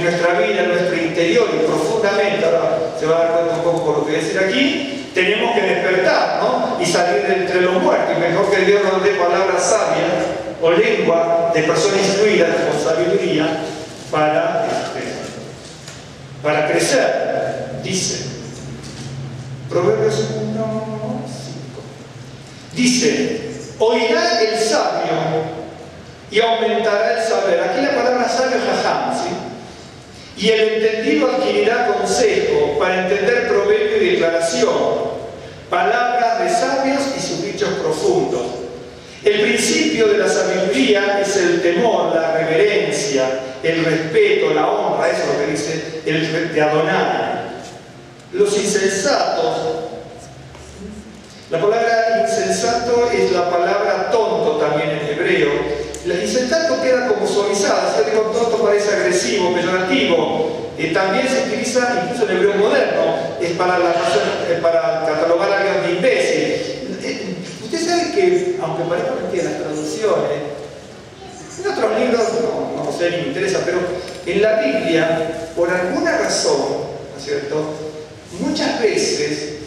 nuestra vida, en nuestro interior y profundamente, ahora se va a dar cuenta un poco por lo que voy a decir aquí, tenemos que despertar, ¿no? Y salir de entre los muertos. Y mejor que Dios nos dé palabras sabias o lengua de personas instruidas con sabiduría para crecer. Dice Proverbios 1, 5, dice, oirá el sabio y aumentará el saber. Aquí la palabra sabio es jajam, ¿sí? Y el entendido adquirirá consejo para entender proverbio y declaración, palabras de sabios y sus dichos profundos. El principio de la sabiduría es el temor, la reverencia, el respeto, la honra, eso es lo que dice el de Adonai. Los insensatos, la palabra insensato es la palabra tonto también en hebreo. El insensato queda como suavizada, ser con tonto parece agresivo, peyorativo. También se utiliza incluso en hebreo moderno, es para catalogar a alguien de imbécil. Usted sabe que, aunque parezca mentira las traducciones, en otros libros no sé ni me interesa, pero en la Biblia, por alguna razón, ¿no es cierto? Muchas veces,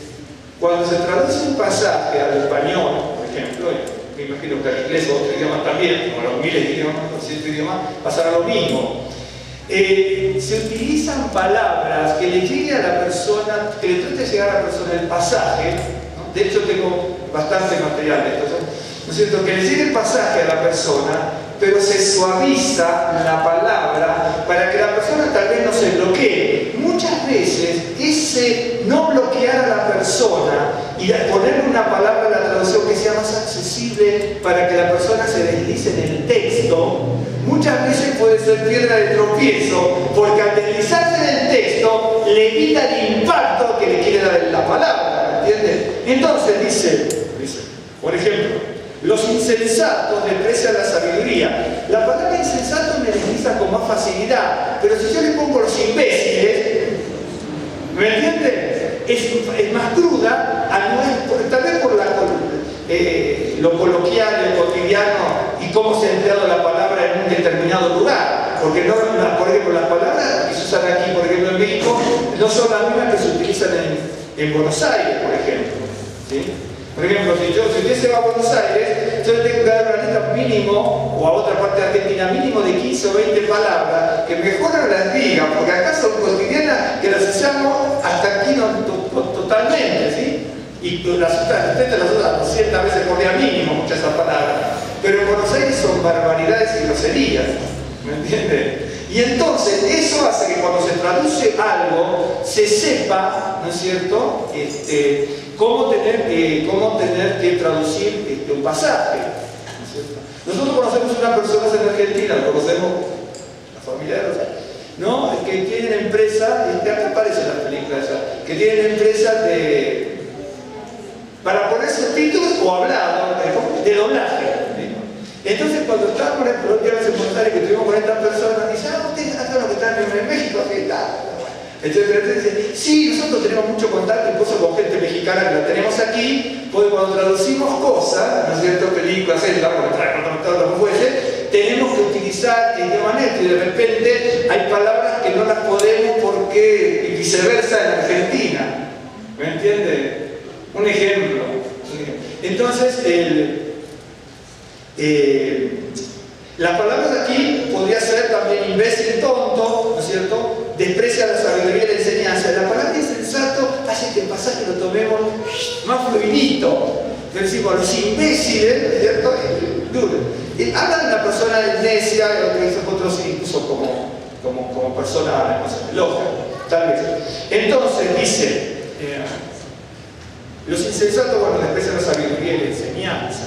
cuando se traduce un pasaje al español, por ejemplo, me imagino que al inglés o otro idioma también, como los miles de idiomas, los 100 idiomas, pasará lo mismo. se utilizan palabras que le llegue a la persona, que le trate de llegar a la persona el pasaje, ¿no? De hecho tengo bastante material de esto, ¿no es cierto? Que le llegue el pasaje a la persona, pero se suaviza la palabra para que la persona tal vez no se bloquee. Muchas veces ese no bloquear a la persona y ponerle una palabra a la traducción que sea más accesible para que la persona se deslice en el texto, muchas veces puede ser piedra de tropiezo, porque al deslizarse en el texto le evita el impacto que le quiere dar en la palabra, ¿entiendes? Entonces dice, por ejemplo, los insensatos desprecian la sabiduría. La palabra insensato me desliza con más facilidad, pero si yo le pongo los imbéciles, ¿me entiendes? Es más cruda, tal vez por lo coloquial, lo cotidiano y cómo se ha empleado la palabra en un determinado lugar. Porque no, por ejemplo, las palabras que se usan aquí, por ejemplo, en México, no son las mismas que se utilizan en Buenos Aires, por ejemplo, ¿sí? Por ejemplo, si usted se va a Buenos Aires, yo le tengo que dar una lista mínimo, o a otra parte de Argentina, mínimo de 15 o 20 palabras, que mejor no las diga, porque acá son cotidianas que las usamos hasta aquí totalmente, ¿sí? Y usted las usa 200 veces por día mínimo, muchas esas palabras. Pero en Buenos Aires son barbaridades y groserías, ¿me entiende? Y entonces eso hace que cuando se traduce algo, se sepa, ¿no es cierto?, cómo tener que traducir un pasaje, ¿no es cierto? Nosotros conocemos unas personas en Argentina, conocemos la familia de Rosario, ¿no?, que tienen empresas, acá aparecen las películas, que tienen empresas para poner subtítulos o hablar de doblaje. Entonces, cuando estábamos la última vez en Buenos Aires, que estuvimos con estas personas, dicen, ustedes acá lo que están en México, ¿qué tal? Entonces dicen, sí, nosotros tenemos mucho contacto incluso con gente mexicana que la tenemos aquí, porque cuando traducimos cosas, ¿no es cierto?, películas, lo que fuese, tenemos que utilizar el idioma neto y de repente hay palabras que no las podemos porque, y viceversa en Argentina. ¿Me entiende? Un ejemplo. Entonces, la palabra de aquí podría ser también imbécil, tonto, ¿no es cierto? Desprecia la sabiduría y la enseñanza. La palabra insensato hace que el pasaje lo tomemos más fluidito. Decimos, los imbéciles, ¿no es cierto? Hablan de una persona necia, otros incluso como persona loca, tal vez. Entonces dice, los insensatos, bueno, desprecian la sabiduría y la enseñanza.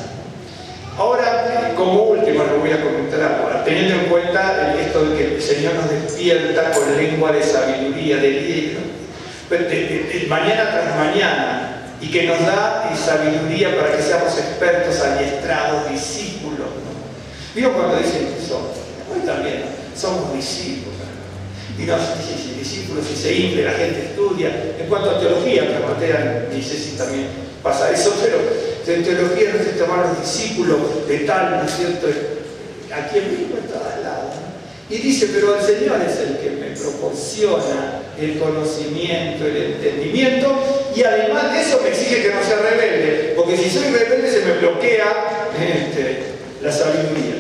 Ahora, como último, lo voy a comentar ahora, teniendo en cuenta esto de que el Señor nos despierta con lengua de sabiduría, de mañana tras mañana, y que nos da sabiduría para que seamos expertos, adiestrados, discípulos, ¿no? Digo, cuando dicen eso, hoy también somos discípulos, ¿no? Y los discípulos, si se infle, la gente estudia. En cuanto a teología, que Mateo, ni sé si también pasa eso, pero en teología no se toman los discípulos de tal, ¿no es cierto?, aquí en México, en todos lados, ¿no? Y dice, pero el Señor es el que me proporciona el conocimiento, el entendimiento, y además de eso me exige que no sea rebelde, porque si soy rebelde se me bloquea la sabiduría.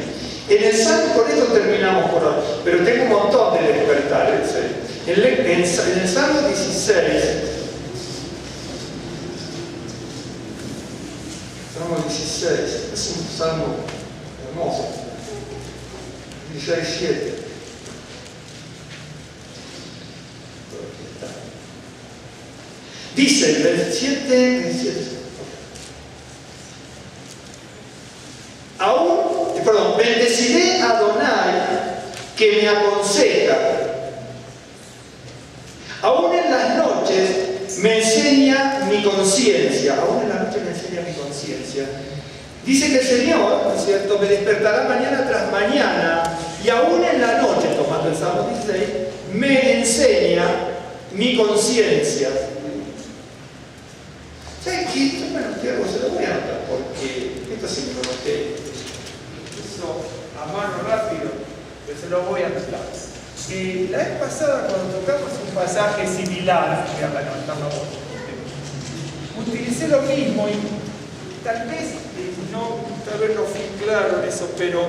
En el Salmo, con esto terminamos por hoy, pero tengo un montón de despertares. En el Salmo 16, Salmo 16, es un salmo hermoso. 16:7. Dice el 7, bendeciré a Adonai que me aconseja. Aún en las noches me enseña mi conciencia. Aún en las noches me enseña mi conciencia. Dice que el Señor, ¿no es cierto?, me despertará mañana tras mañana, y aún en la noche, tomando el Salmo 16, me enseña mi conciencia. ¿Saben qué? Yo me anoté algo, se lo voy a anotar, porque esto sí me lo noté. Eso a mano rápido, pero se lo voy a anotar. La vez pasada, cuando tocamos un pasaje similar, voy a levantar la voz, utilicé lo mismo y tal vez no fui claro en eso, pero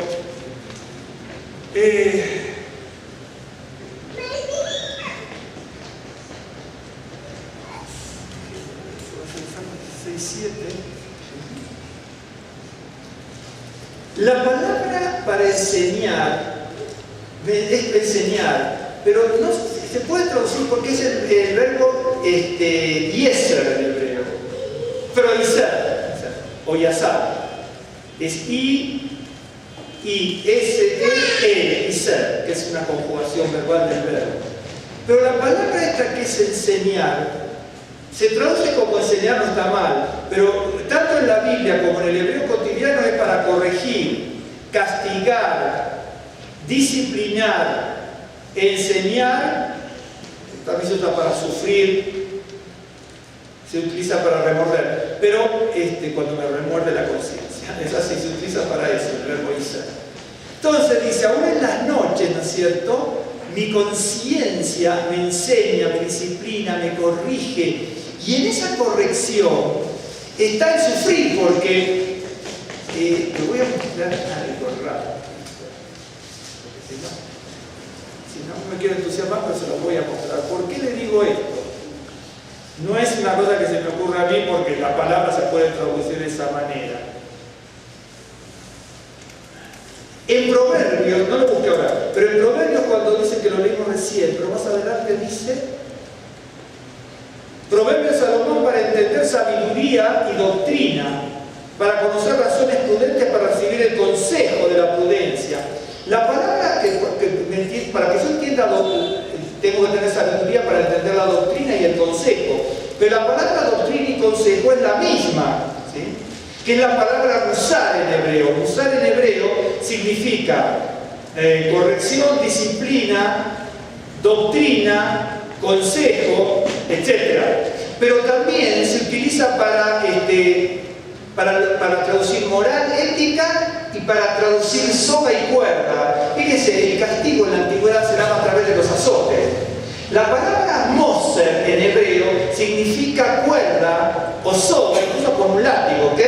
17. La palabra para enseñar es enseñar, pero no se puede traducir porque es el verbo yeser en hebreo, pero iser o yasar es iser, que es una conjugación verbal del verbo. Pero la palabra esta que es enseñar se traduce como enseñar, no está mal, pero tanto en la Biblia como en el hebreo cotidiano es para corregir, castigar, disciplinar, enseñar. También se usa para sufrir, se utiliza para remorder, pero cuando me remuerde la conciencia, es así, se utiliza para eso, el verbo isar. Entonces dice, aún en las noches, ¿no es cierto?, mi conciencia me enseña, me disciplina, me corrige, y en esa corrección está el sufrir, porque te voy a mostrar algo raro. Si no me quiero entusiasmar, pero se lo voy a mostrar. ¿Por qué le digo esto? No es una cosa que se me ocurra a mí, porque la palabra se puede traducir de esa manera. En Proverbios, no lo busqué ahora, pero en Proverbios cuando dice que lo leímos recién, pero más adelante dice, Proverbios de Salomón para entender sabiduría y doctrina, para conocer razones prudentes, para recibir el consejo de la prudencia. La palabra para que yo entienda, tengo que tener sabiduría para entender la doctrina y el consejo, pero la palabra doctrina y consejo es la misma, ¿sí?, que es la palabra musar en hebreo. Musar en hebreo significa corrección, disciplina, doctrina, consejo, etc. Pero también se utiliza para traducir moral, ética y para traducir soga y cuerda. Fíjense, el castigo en la antigüedad se daba a través de los azotes. La palabra moser en hebreo significa cuerda o soga, incluso con un látigo, ¿ok?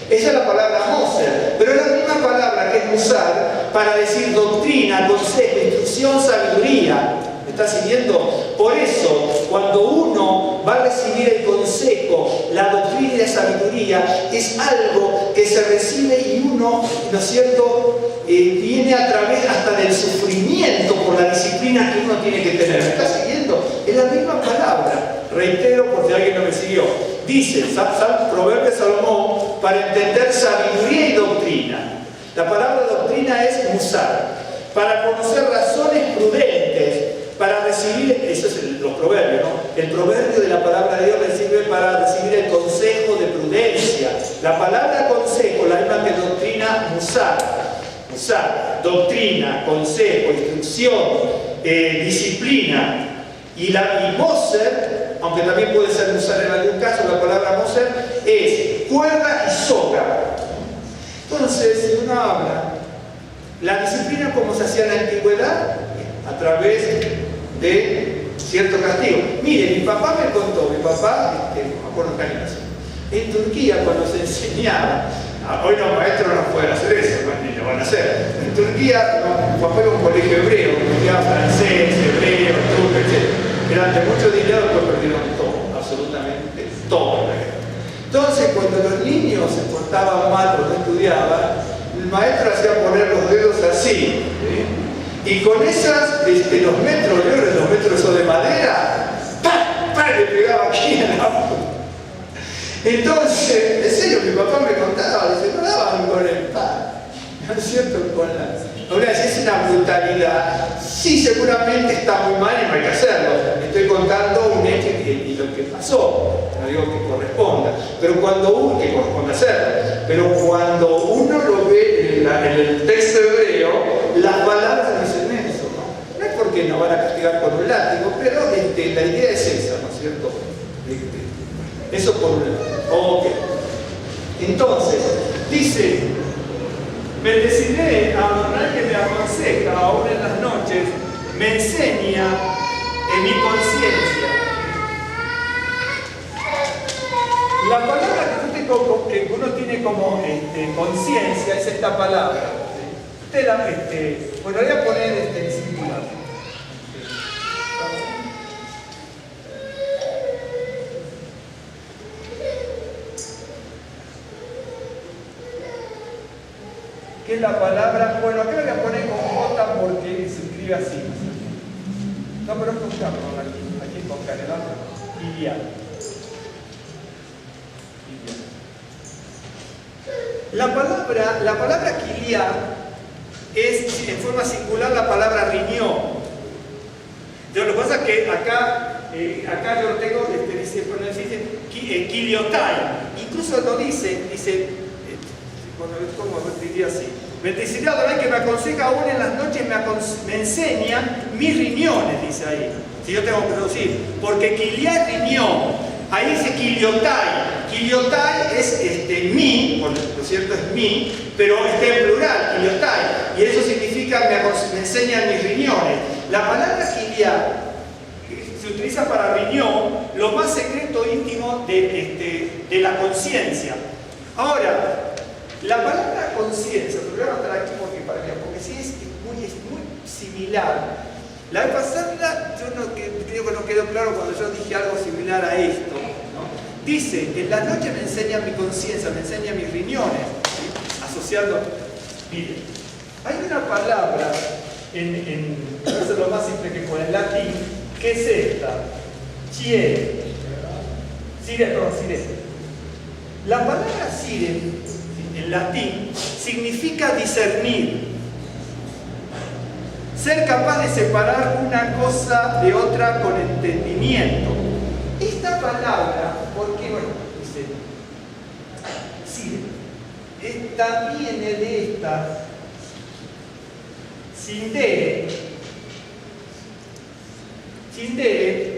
Esa es la palabra moser, pero es la misma palabra que es musar para decir doctrina, consejo, instrucción, sabiduría. ¿Me está siguiendo? Por eso, cuando uno va a recibir el consejo, la doctrina y la sabiduría, es algo que se recibe y uno, ¿no es cierto?, viene a través hasta del sufrimiento por la disciplina que uno tiene que tener. ¿Me está siguiendo? Es la misma palabra. Reitero por si alguien no me siguió. Dice, Proverbios de Salomón, para entender sabiduría y doctrina. La palabra doctrina es musar. Para conocer razones prudentes, para recibir, eso es los proverbios, ¿no? El proverbio de la palabra de Dios le sirve para recibir el consejo de prudencia. La palabra consejo, la misma que doctrina, musar. Musar, doctrina, consejo, instrucción, disciplina. Y moser, aunque también puede ser musar en algún caso, la palabra moser es cuerda y soga. Entonces, si uno habla, la disciplina como se hacía en la antigüedad, a través de cierto castigo. Mire, mi papá me contó, no me acuerdo qué año nació, en Turquía cuando se enseñaba, hoy los maestros no pueden hacer eso, ni lo van a hacer. En Turquía, mi papá era un colegio hebreo, que estudiaba francés, hebreo, turco, etc. Durante mucho dinero después perdieron todo, absolutamente todo. Entonces, cuando los niños se portaban mal o no estudiaban, el maestro hacía poner los dedos así, ¿sí? Y con esas, los metros de madera, ¡pam! Le pegaba aquí en la boca. Entonces, en serio, mi papá me contaba, dice, no daban con el pan, ¿no es cierto? Ahora, si es una brutalidad, sí, seguramente está muy mal y no hay que hacerlo. Estoy contando un hecho y lo que pasó, no digo que corresponda, pero cuando uno lo ve en el texto hebreo, las palabras dicen eso, ¿no? No es porque nos van a castigar con un látigo, pero la idea es esa, ¿no es cierto? Eso por un lado. Ok. Entonces, dice, bendeciré a Adonai que me aconseja aún en las noches, me enseña en mi conciencia. La palabra que uno tiene como conciencia es esta palabra. Bueno, voy a poner en singular. es la palabra, bueno, acá la voy a poner con J porque se escribe así. No, pero es con K, aquí es con K, ¿verdad? Kilia. La palabra Kilia es en forma singular la palabra riñón. Lo que pasa es que acá yo lo tengo, dice kiliotai. Incluso lo dice, ¿cómo diría así? Bendeciré a Adonai que me aconseja aún en las noches, me enseña mis riñones, dice ahí. Si yo tengo que traducir, porque kilia es riñón, ahí dice kiliotai. Kiliotai es mi, por lo cierto es mi, pero está en plural, kiliotai. Y eso significa me enseñan mis riñones. La palabra kilia se utiliza para riñón, lo más secreto íntimo de la conciencia. Ahora, la palabra conciencia, lo voy a anotar aquí porque sí es muy similar. La vez pasada, creo que no quedó claro cuando yo dije algo similar a esto, ¿no? Dice, en la noche me enseña mi conciencia, me enseña mis riñones, ¿sí? Asociando, miren, hay una palabra, eso es lo más simple que con el latín, que es esta, sire. La palabra sire, en latín, significa discernir, ser capaz de separar una cosa de otra con entendimiento. Esta palabra, porque bueno, dice, sire, esta viene de esta, sindere,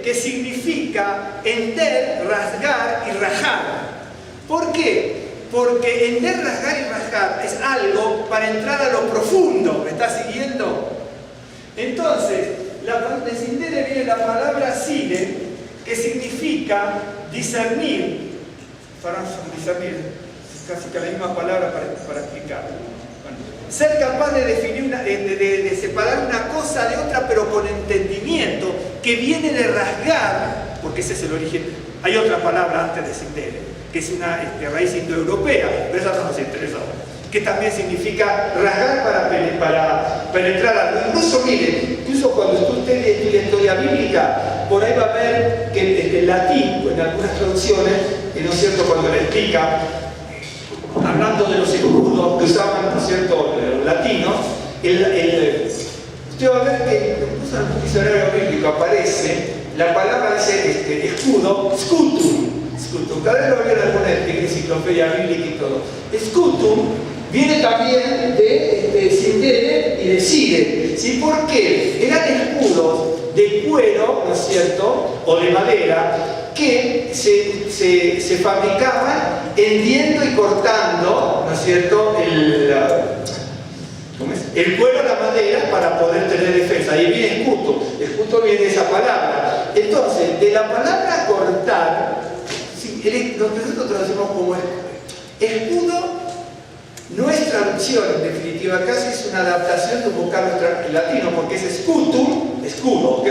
que significa ender, rasgar y rajar. ¿Por qué? Porque ender, rasgar y rajar es algo para entrar a lo profundo. ¿Me está siguiendo? Entonces, de sindere viene la palabra sire, que significa discernir. Discernir es casi que la misma palabra para explicarlo. Ser capaz de definir de separar una cosa de otra, pero con entendimiento, que viene de rasgar, porque ese es el origen. Hay otra palabra antes de sindere, que es una raíz indoeuropea, pero esa no nos interesa ahora, que también significa rasgar para penetrar algo. Incluso, miren, cuando usted estudia historia bíblica, por ahí va a ver que el latín, en algunas traducciones, ¿no es cierto?, cuando le explica, hablando de los escudos que usaban, ¿no es cierto?, los latinos, usted va a ver que incluso en el diccionario bíblico aparece la palabra, dice escudo, scutum. Cada vez lo veo en alguna enciclopedia bíblica y todo. Scutum viene también de sindere y de sire. ¿Sí? ¿Por qué? Eran escudos de cuero, ¿no es cierto?, o de madera, que se fabricaban hendiendo y cortando, ¿no es cierto?, el cuero, la madera, para poder tener defensa. Ahí viene escudo. Escudo viene de esa palabra. Entonces, de la palabra cortar, lo que nosotros traducimos como escudo, no es traducción en definitiva, casi es una adaptación de un vocablo latino, porque es scutum, escudo, ¿ok?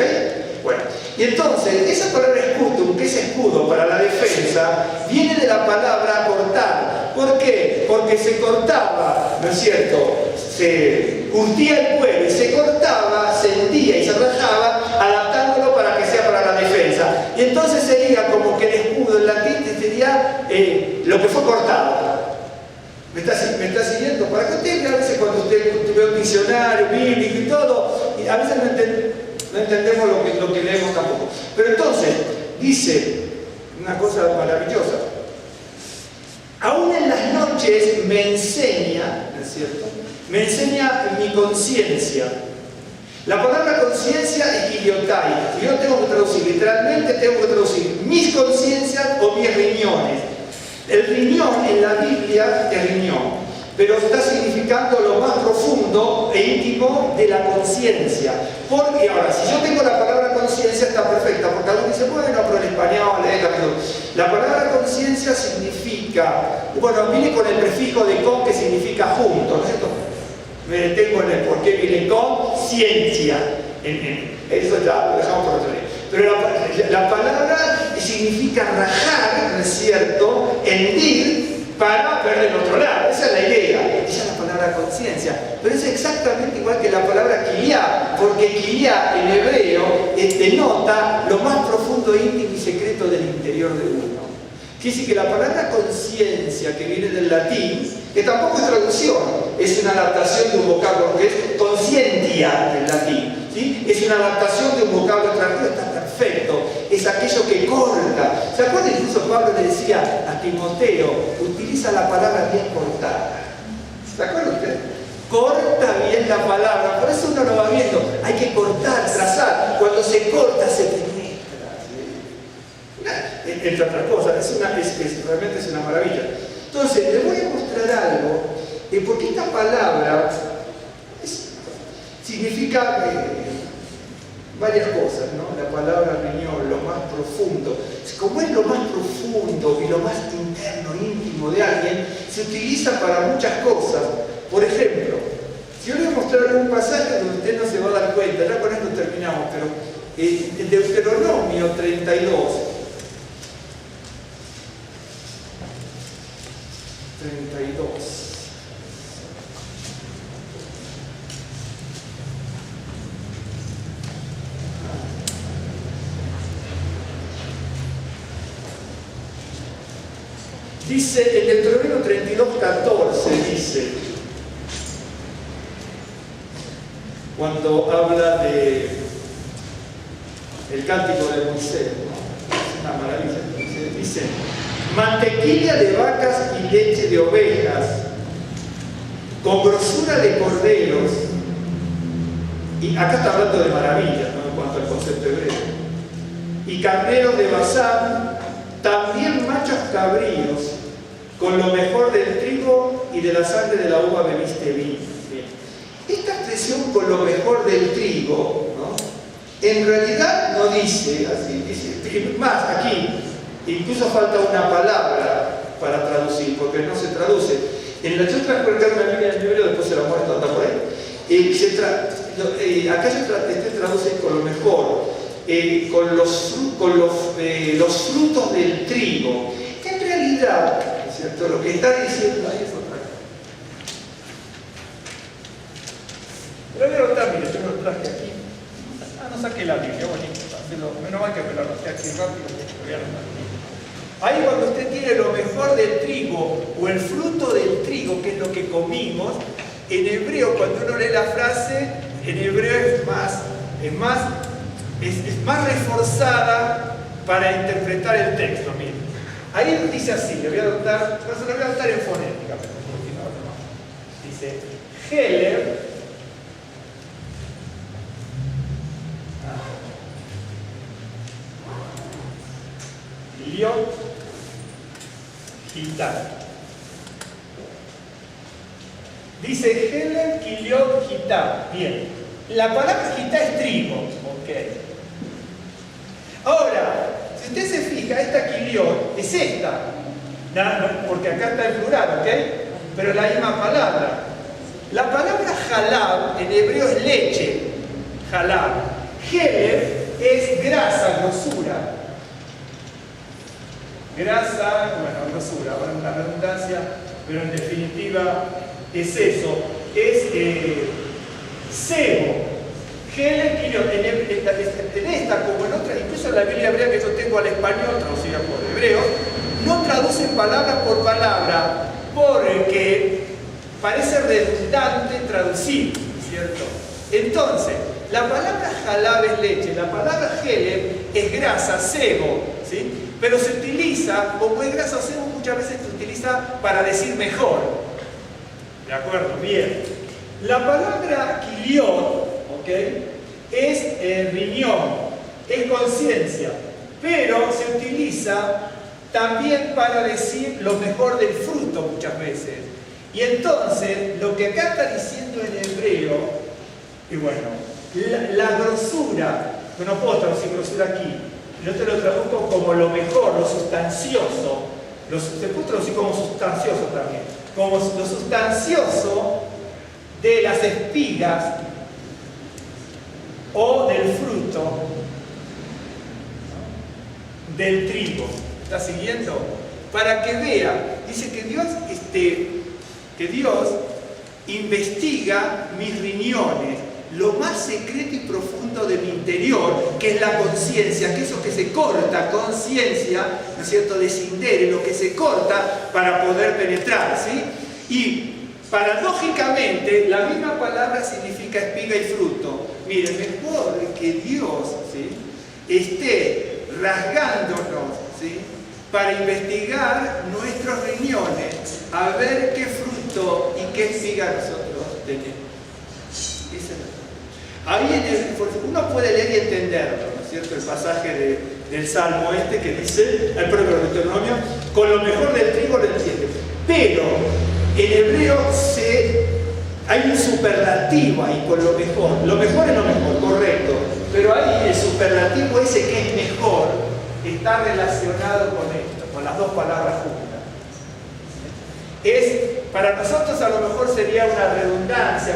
Bueno, y entonces, esa palabra scutum, que es escudo para la defensa, viene de la palabra cortar. ¿Por qué? Porque se cortaba, ¿no es cierto?, se curtía el cuero y se cortaba, se hendía y se rajaba, adaptándolo para que sea para la defensa. Y entonces sería como que el escudo en latín sería lo que fue cortado. ¿Me está siguiendo? Para que usted vea, a veces cuando usted ve un diccionario bíblico y todo, y a veces no entendemos lo que leemos tampoco. Pero entonces, dice una cosa maravillosa. Aún en las noches me enseña, ¿no es cierto?, me enseña mi conciencia. La palabra conciencia es kiliotai. Yo tengo que traducir, literalmente tengo que traducir mis conciencias o mis riñones. El riñón en la Biblia es riñón, pero está significando lo más profundo e íntimo de la conciencia. Porque ahora, si yo tengo la palabra conciencia, está perfecta, porque alguien dice, bueno, pero en español, la palabra conciencia significa, bueno, viene con el prefijo de con, que significa junto, ¿no es cierto? Me detengo en el por qué viene con ciencia. Eso ya lo dejamos por otro día. Pero la palabra significa rajar, ¿no es cierto?, hendir para ver del otro lado. Esa es la idea. Esa es la palabra palabra conciencia, pero es exactamente igual que la palabra quiliá, porque quiliá en hebreo denota lo más profundo, íntimo y secreto del interior de uno. Quiere decir que la palabra conciencia, que viene del latín, que tampoco es traducción, es una adaptación de un vocablo, porque es conscientia del latín, ¿sí? Es una adaptación de un vocablo extranjero, está perfecto, es aquello que corta. ¿Se acuerdan? Incluso Pablo le decía a Timoteo, utiliza la palabra bien cortada. ¿Se acuerdan ustedes? Corta bien la palabra, por eso uno lo va viendo, hay que cortar, trazar, cuando se corta se penetra, ¿sí? Entre otras cosas, realmente es una maravilla. Entonces, les voy a mostrar algo, porque esta palabra significa varias cosas, ¿no? La palabra riñón, lo más profundo. Como es lo más profundo y lo más interno, íntimo de alguien, se utiliza para muchas cosas. Por ejemplo, si yo les voy a mostrar algún pasaje donde usted no se va a dar cuenta, ya con esto terminamos, pero en Deuteronomio 32. Dice, en Deuteronomio 32:14 dice, cuando habla de el cántico de Moisés, ¿no? Es una maravilla. Dice, mantequilla de vacas y leche de ovejas, con grosura de corderos, y acá está hablando de maravillas, ¿no? En cuanto al concepto hebreo, y carneros de Basán, también machos cabríos, con lo mejor del trigo y de la sangre de la uva bebiste vino. Bien. Esta expresión con lo mejor del trigo, ¿no? En realidad no dice así, dice, más aquí, incluso falta una palabra para traducir, porque no se traduce. Yo traigo una Biblia en hebreo, después se la muestro, anda por ahí. Acá se traduce con lo mejor, con los frutos del trigo, que en realidad, ¿cierto? Lo que está diciendo ahí es otra cosa. Pero voy a notar, mire, yo lo traje aquí. No saqué la Biblia, bonito, menos mal que me lo anoté aquí rápido, lo voy a anotar. Ahí cuando usted tiene lo mejor del trigo o el fruto del trigo, que es lo que comimos, en hebreo, cuando uno lee la frase, en hebreo es más reforzada para interpretar el texto. Miren, ahí dice así, le voy a anotar, no se lo voy a anotar en fonética, pero no. Dice, Heller, Liot, Gitá. Dice Heller, Kiliot, Gitá. Bien. La palabra Gitá es trigo. Ok. Ahora, si usted se fija, esta Kiliot es esta. Porque acá está el plural, ¿ok? Pero la misma palabra. La palabra halab en hebreo es leche. Halab. Heller es grasa, grosura. Grasa, bueno, grosura, ahora una redundancia, pero en definitiva es eso, es sebo. Heller, en esta como en otras, incluso en la Biblia hebrea que yo tengo al español, traducida por hebreos, no traducen palabra por palabra porque parece redundante traducir, ¿cierto? Entonces, la palabra halab es leche, la palabra Heller es grasa, sebo, ¿sí? Pero se utiliza, como es grasa o sebo, muchas veces se utiliza para decir mejor. ¿De acuerdo? Bien. La palabra kiliot, ¿ok? Es riñón, es conciencia, pero se utiliza también para decir lo mejor del fruto muchas veces. Y entonces, lo que acá está diciendo en hebreo, y bueno, la grosura, no puedo traducir grosura aquí, yo te lo traduzco como lo mejor, lo sustancioso, se puede traducir como sustancioso también, como lo sustancioso de las espigas o del fruto del trigo. ¿Está siguiendo? Para que vea, dice que Dios investiga mis riñones, lo más secreto y profundo de mi interior, que es la conciencia, que eso que se corta, conciencia, ¿no es cierto?, descendere, lo que se corta para poder penetrar, ¿sí? Y paradójicamente, la misma palabra significa espiga y fruto. Miren, mejor que Dios, ¿sí?, esté rasgándonos, ¿sí?, para investigar nuestros riñones, a ver qué fruto y qué espiga nosotros tenemos. Ahí uno puede leer y entenderlo, ¿no es cierto?, el pasaje del Salmo que dice, el propio Deuteronomio, con lo mejor del trigo lo entiende. Pero en hebreo hay un superlativo ahí con lo mejor. Lo mejor es lo mejor, correcto. Pero ahí el superlativo ese que es mejor está relacionado con esto, con las dos palabras juntas. Para nosotros a lo mejor sería una redundancia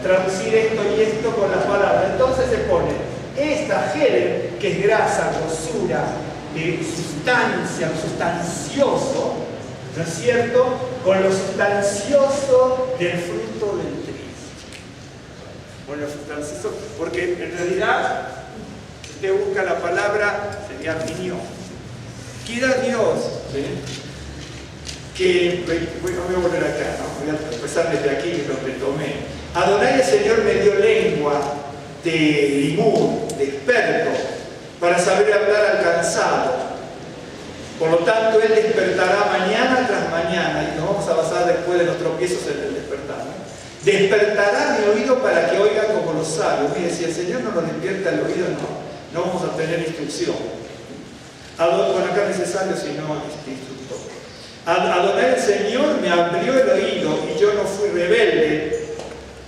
traducir esto y esto con las palabras. Entonces se pone esta jerem, que es grasa, grosura, sustancia, sustancioso, ¿no es cierto?, con lo sustancioso del fruto del trigo. Con lo sustancioso, porque en realidad usted busca la palabra, sería riñón. Quiera Dios, ¿sí?, que, bueno, voy a volver acá, ¿no?, voy a empezar desde aquí, que es donde tomé. Adonai, el Señor, me dio lengua de limud, de experto, para saber hablar al cansado. Por lo tanto, Él despertará mañana tras mañana, y nos vamos a basar después de los tropiezos en el despertar, ¿no? Despertará mi oído para que oiga como los sabios. Mire, si el Señor no nos despierta el oído, no vamos a tener instrucción. Bueno, acá no es necesario, sino instructor. Adonai, el Señor, me abrió el oído y yo no fui rebelde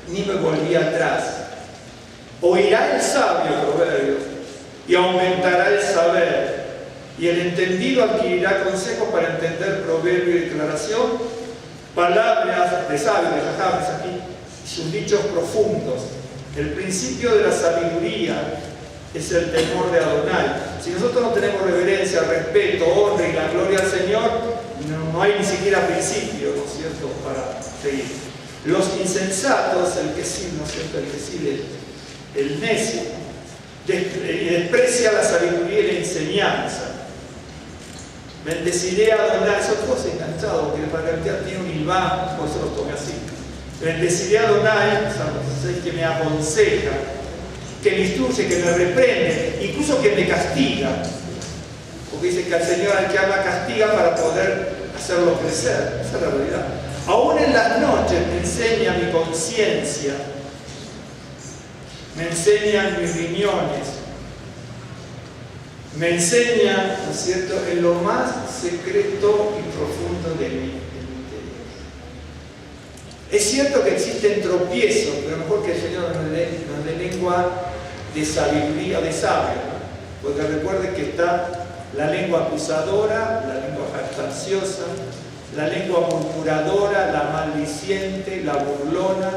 ni me volví atrás. Oirá el sabio proverbios y aumentará el saber, y el entendido adquirirá consejo para entender proverbio y declaración, palabras de sabios, de jajabes aquí, y sus dichos profundos. El principio de la sabiduría es el temor de Adonai. Si nosotros no tenemos reverencia, respeto, honra y la gloria al Señor, no hay ni siquiera principio, ¿no es cierto?, para seguir. Los insensatos, el que sí, ¿no es cierto?, el que sí, el necio, desprecia la sabiduría y la enseñanza. Bendeciré a Adonai, eso fue enganchado, porque para cantar tiene un hilván, por eso lo tomé así. Bendeciré a Adonai, que me aconseja, que me instruye, que me reprende, incluso que me castiga. Porque dice que al Señor al que ama castiga para poder hacerlo crecer. Esa es la realidad. Aún en las noches me enseña mi conciencia, me enseñan mis riñones, me enseña, ¿no es cierto?, en lo más secreto y profundo de mi interior. Es cierto que existen tropiezos, pero mejor que el Señor nos dé lengua de sabiduría, de sabio, ¿no? Porque recuerde que está la lengua acusadora, la lengua jactanciosa, la lengua murmuradora, la maldiciente, la burlona,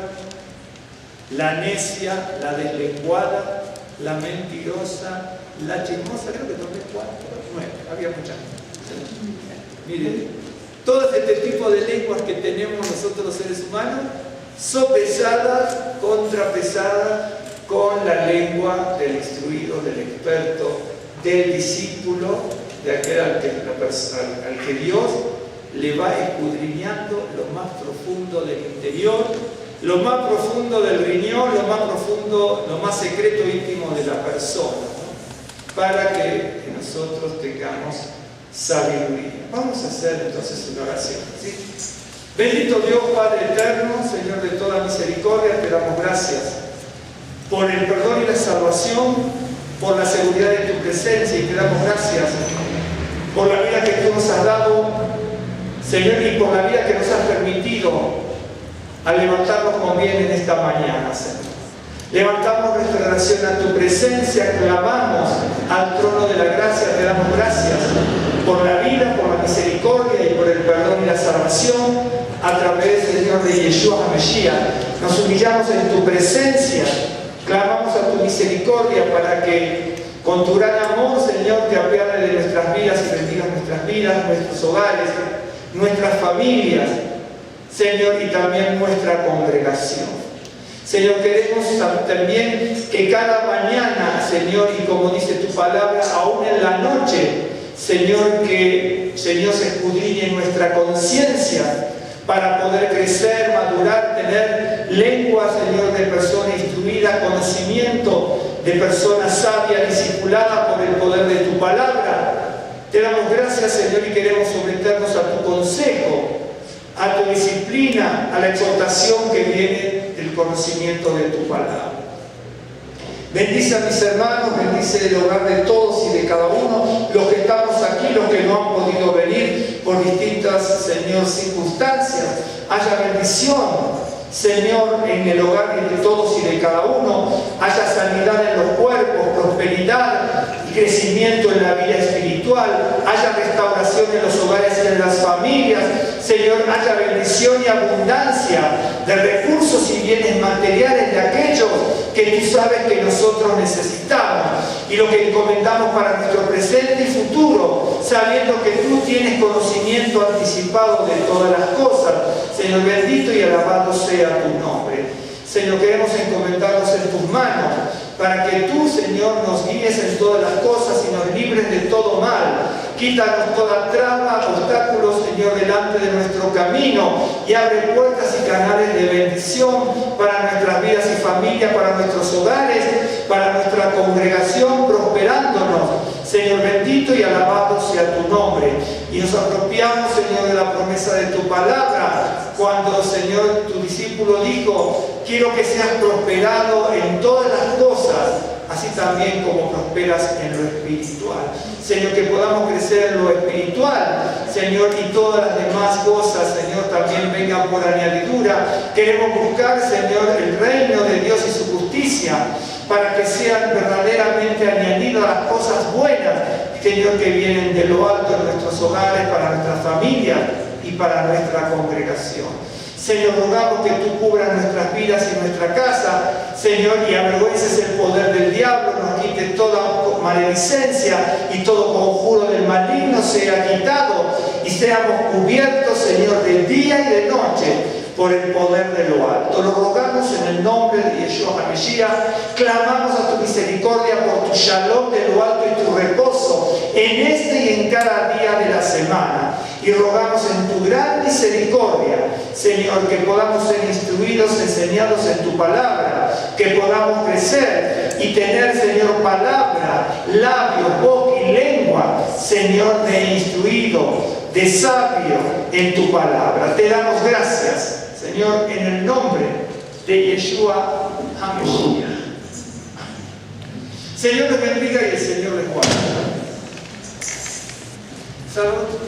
la necia, la deslenguada, la mentirosa, la chismosa. Creo que tomé 4, 9, había muchas. Miren, todo este tipo de lenguas que tenemos nosotros los seres humanos sopesadas, contrapesadas con la lengua del instruido, del experto, del discípulo, de aquel al que Dios le va escudriñando lo más profundo del interior, lo más profundo del riñón, lo más profundo, lo más secreto íntimo de la persona, ¿no?, para que nosotros tengamos sabiduría. Vamos a hacer entonces una oración, ¿sí? Bendito Dios, Padre eterno, Señor de toda misericordia, te damos gracias por el perdón y la salvación, por la seguridad de tu presencia, y te damos gracias por la vida que tú nos has dado, Señor, y por la vida que nos has permitido al levantarnos con bien en esta mañana, Señor. Levantamos nuestra oración a tu presencia, clamamos al trono de la gracia, te damos gracias por la vida, por la misericordia y por el perdón y la salvación a través, Señor, de Yeshua HaMashiach. Nos humillamos en tu presencia, clamamos a tu misericordia para que con tu gran amor, Señor, te apiades de nuestras vidas y bendigas nuestras vidas, nuestros hogares, nuestras familias. Señor, y también nuestra congregación. Señor, queremos también que cada mañana, Señor, y como dice tu palabra, aún en la noche, Señor, que Señor se escudriñe en nuestra conciencia para poder crecer, madurar, tener lengua, Señor, de persona instruida, conocimiento de persona sabia, discipulada por el poder de tu palabra. Te damos gracias, Señor, y queremos someternos a tu consejo, a tu disciplina, a la exhortación que viene del conocimiento de tu palabra. Bendice a mis hermanos, bendice el hogar de todos y de cada uno, los que estamos aquí, los que no han podido venir por distintas, Señor, circunstancias. Haya bendición, Señor, en el hogar de todos y de cada uno. Haya sanidad en los cuerpos, prosperidad y crecimiento en la vida espiritual. Haya restauración en los hogares y en las familias. Señor, haya bendición y abundancia de recursos y bienes materiales de aquellos que tú sabes que nosotros necesitamos, y lo que encomendamos para nuestro presente y futuro, sabiendo que tú tienes conocimiento anticipado de todas las cosas. Señor, bendito y alabado sea tu nombre. Señor, queremos encomendarnos en tus manos, para que tú, Señor, nos guíes en todas las cosas y nos libres de todo mal. Quítanos toda traba, obstáculos, Señor, delante de nuestro camino, y abre puertas y canales de bendición para nuestras vidas y familias, para nuestros hogares, para nuestra congregación, prosperándonos. Señor, bendito y alabado sea tu nombre. Y nos apropiamos, Señor, de la promesa de tu palabra, cuando, Señor, tu discípulo dijo: quiero que seas prosperado en todas las cosas, así también como prosperas en lo espiritual. Señor, que podamos crecer en lo espiritual, Señor, y todas las demás cosas, Señor, también vengan por añadidura. Queremos buscar, Señor, el reino de Dios y su justicia, para que sean verdaderamente añadidas las cosas buenas, Señor, que vienen de lo alto en nuestros hogares, para nuestra familia y para nuestra congregación. Señor, rogamos que tú cubras nuestras vidas y nuestra casa, Señor, y avergüences el poder del diablo, nos quite toda maledicencia y todo conjuro del maligno sea quitado, y seamos cubiertos, Señor, de día y de noche por el poder de lo alto. Lo rogamos en el nombre de Yeshua HaMashiach. Clamamos a tu misericordia por tu shalom de lo alto y tu reposo en este y en cada día de la semana. Y rogamos en tu gran misericordia, Señor, que podamos ser instruidos, enseñados en tu palabra, que podamos crecer y tener, Señor, palabra, labios, boca y lengua, Señor, de instruido, de sabio en tu palabra. Te damos gracias, Señor, en el nombre de Yeshua HaMashiach. Señor les bendiga y el Señor les guarde. Salud.